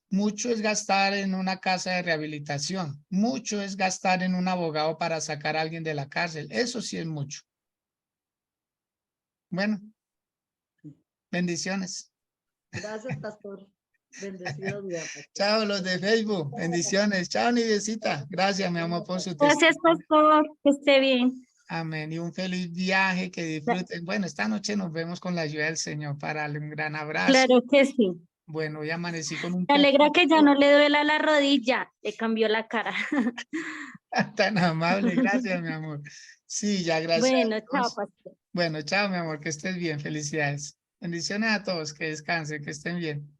Mucho es gastar en una casa de rehabilitación. Mucho es gastar en un abogado para sacar a alguien de la cárcel. Eso sí es mucho. Bueno, bendiciones. Gracias, pastor. Bendecido día, pastor. Chao, los de Facebook. Bendiciones. Chao, Nidiecita. Gracias, mi amor, por su Gracias, testimonio. pastor. Que esté bien. Amén. Y un feliz viaje, que disfruten. Bueno, esta noche nos vemos con la ayuda del Señor para darle un gran abrazo. Claro que sí. Bueno, hoy amanecí con un Me alegra poquito que ya no le duela la rodilla. Le cambió la cara. tan amable. Gracias, mi amor. Sí, ya gracias a Bueno, chao, Dios. pastor. Bueno, chao, mi amor, que estés bien. Felicidades. Bendiciones a todos, que descansen, que estén bien.